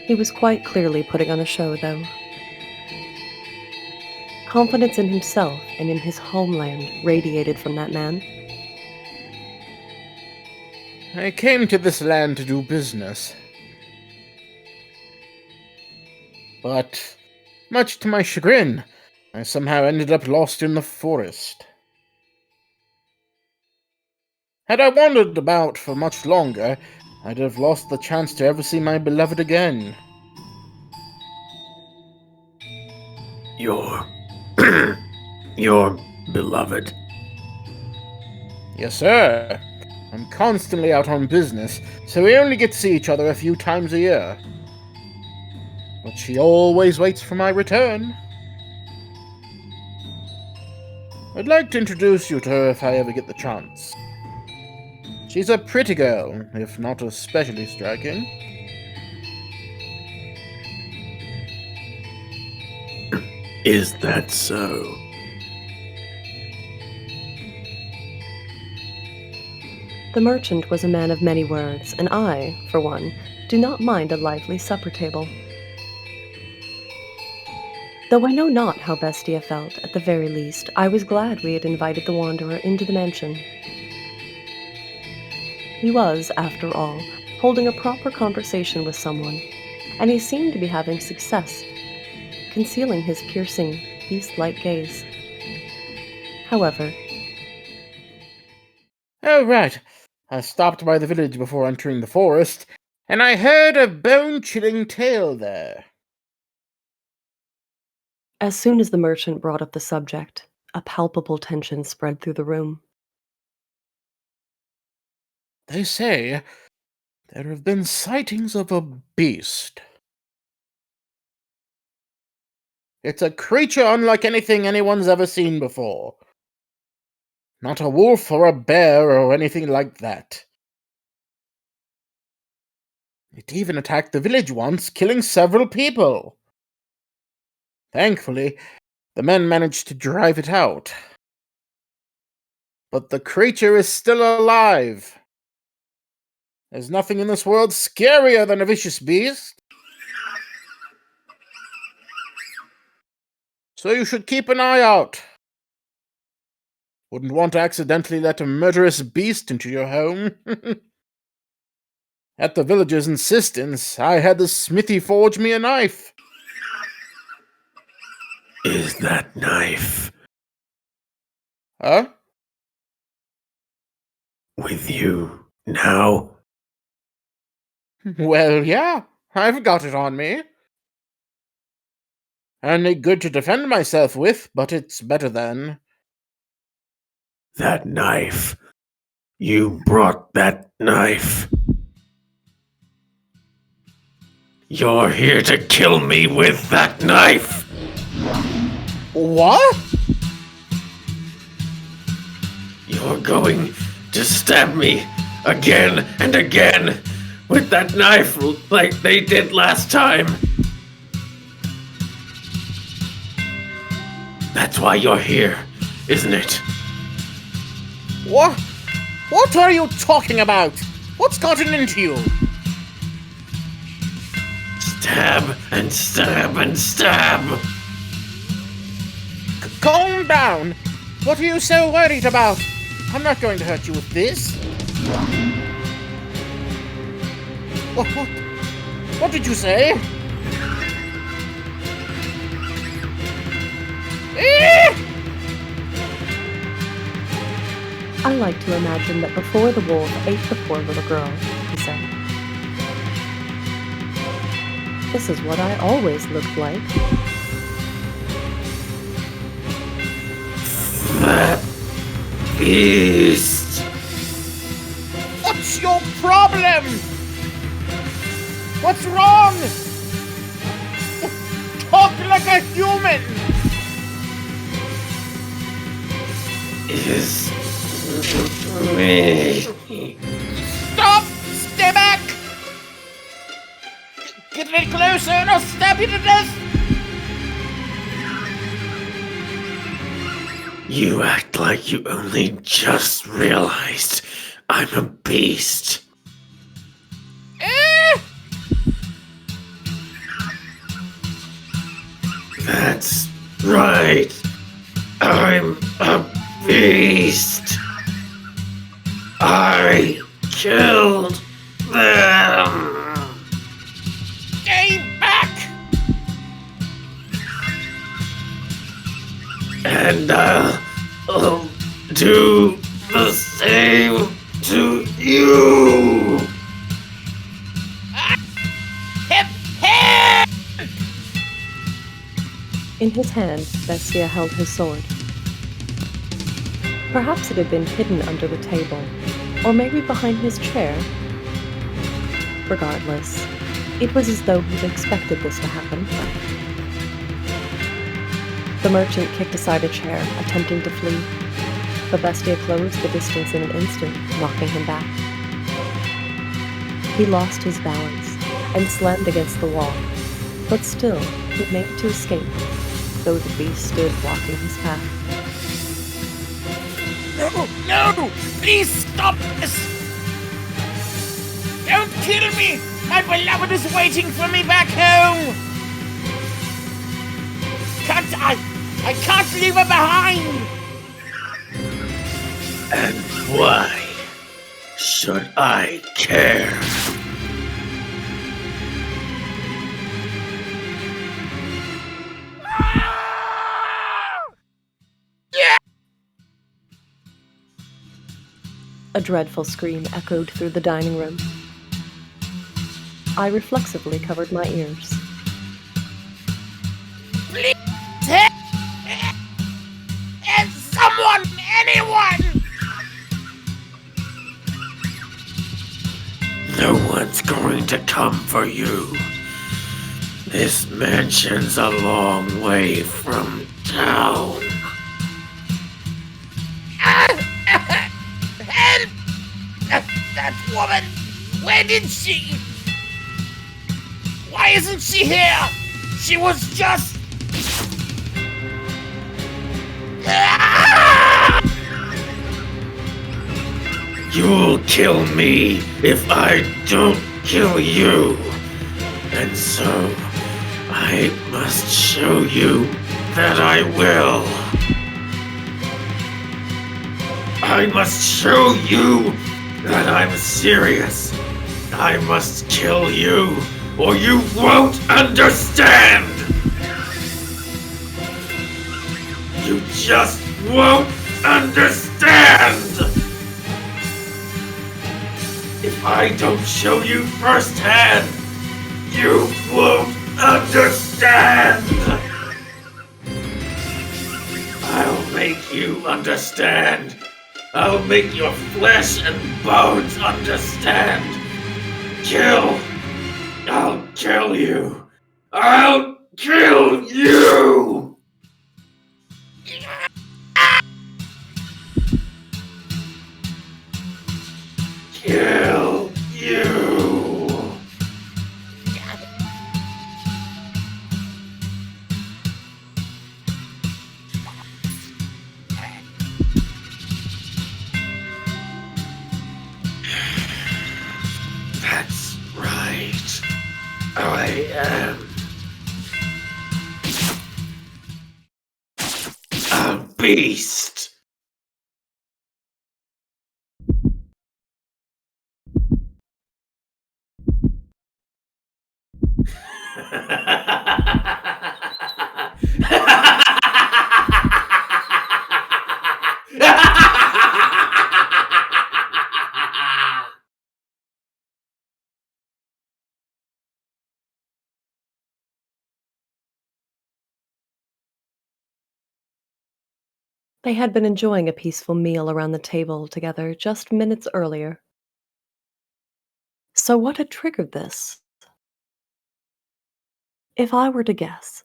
Speaker 3: He was quite clearly putting on a show, though. Confidence in himself and in his homeland radiated from that man.
Speaker 5: I came to this land to do business. But, much to my chagrin, I somehow ended up lost in the forest. Had I wandered about for much longer, I'd have lost the chance to ever see my beloved again.
Speaker 9: Your beloved.
Speaker 5: Yes, sir. I'm constantly out on business, so we only get to see each other a few times a year. But she always waits for my return. I'd like to introduce you to her if I ever get the chance. She's a pretty girl, if not especially striking.
Speaker 9: Is that so?
Speaker 3: The merchant was a man of many words, and I, for one, do not mind a lively supper table. Though I know not how Bestia felt, at the very least, I was glad we had invited the wanderer into the mansion. He was, after all, holding a proper conversation with someone, and he seemed to be having success, concealing his piercing, beast-like gaze. However...
Speaker 5: Oh, right. I stopped by the village before entering the forest, and I heard a bone-chilling tale there.
Speaker 3: As soon as the merchant brought up the subject, a palpable tension spread through the room.
Speaker 5: They say there have been sightings of a beast. It's a creature unlike anything anyone's ever seen before. Not a wolf or a bear or anything like that. It even attacked the village once, killing several people. Thankfully, the men managed to drive it out. But the creature is still alive. There's nothing in this world scarier than a vicious beast. So you should keep an eye out. Wouldn't want to accidentally let a murderous beast into your home. At the villager's insistence, I had the smithy forge me a knife.
Speaker 9: Is that knife
Speaker 5: Huh?
Speaker 9: with you now?
Speaker 5: Well, yeah, I've got it on me. Only good to defend myself with, but it's better than...
Speaker 9: That knife. You brought that knife. You're here to kill me with that knife.
Speaker 5: What?
Speaker 9: You're going to stab me again and again with that knife like they did last time. That's why you're here, isn't it?
Speaker 5: What? What are you talking about? What's gotten into you?
Speaker 9: Stab and stab and stab.
Speaker 5: Calm down. What are you so worried about? I'm not going to hurt you with this. What did you say?
Speaker 3: I like to imagine that before the wolf ate the poor little girl, he said. This is what I always looked like.
Speaker 9: That beast.
Speaker 5: What's your problem? What's wrong? Talk like a human.
Speaker 9: Is me.
Speaker 5: Stop! Stay back! Get a little closer and I'll stab you to death!
Speaker 9: You act like you only just realized I'm a beast. That's right. I'm a beast. I killed them.
Speaker 5: Stay back!
Speaker 9: And I'll do the same to you.
Speaker 5: Hip, hip!
Speaker 3: In his hand, Bestia held his sword. Perhaps it had been hidden under the table, or maybe behind his chair. Regardless, it was as though he'd expected this to happen. The merchant kicked aside a chair, attempting to flee, but Bestia closed the distance in an instant, knocking him back. He lost his balance and slammed against the wall, but still he managed to escape, though the beast stood blocking his path.
Speaker 5: No! Please stop this! Don't kill me! My beloved is waiting for me back home! I can't leave her behind!
Speaker 9: And why should I care?
Speaker 3: A dreadful scream echoed through the dining room. I reflexively covered my ears.
Speaker 5: Please help someone! Anyone!
Speaker 9: No one's going to come for you. This mansion's a long way from town.
Speaker 5: Help! That woman! Where did she? Why isn't she here? She was just...
Speaker 9: You'll kill me if I don't kill you. And so, I must show you that I will. I must show you that I'm serious. I must kill you, or you won't understand. You just won't understand. If I don't show you firsthand, you won't understand! I'll make you understand. I'll make your flesh and bones understand. I'll kill you. I'll kill you! Kill you! That's right. I am a beast.
Speaker 3: They had been enjoying a peaceful meal around the table together just minutes earlier. So what had triggered this? If I were to guess,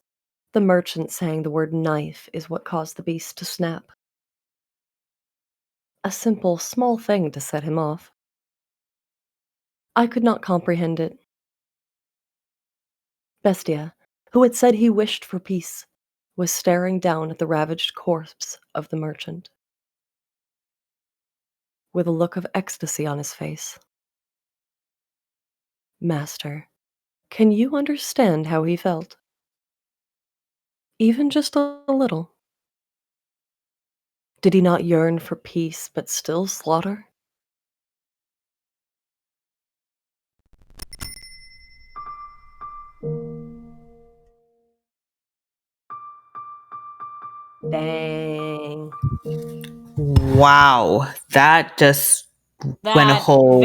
Speaker 3: the merchant saying the word knife is what caused the beast to snap. A simple, small thing to set him off. I could not comprehend it. Bestia, who had said he wished for peace, was staring down at the ravaged corpse of the merchant, with a look of ecstasy on his face. Master, can you understand how he felt? Even just a little. Did he not yearn for peace but still slaughter? Dang.
Speaker 11: Wow, that just went a
Speaker 6: That
Speaker 11: whole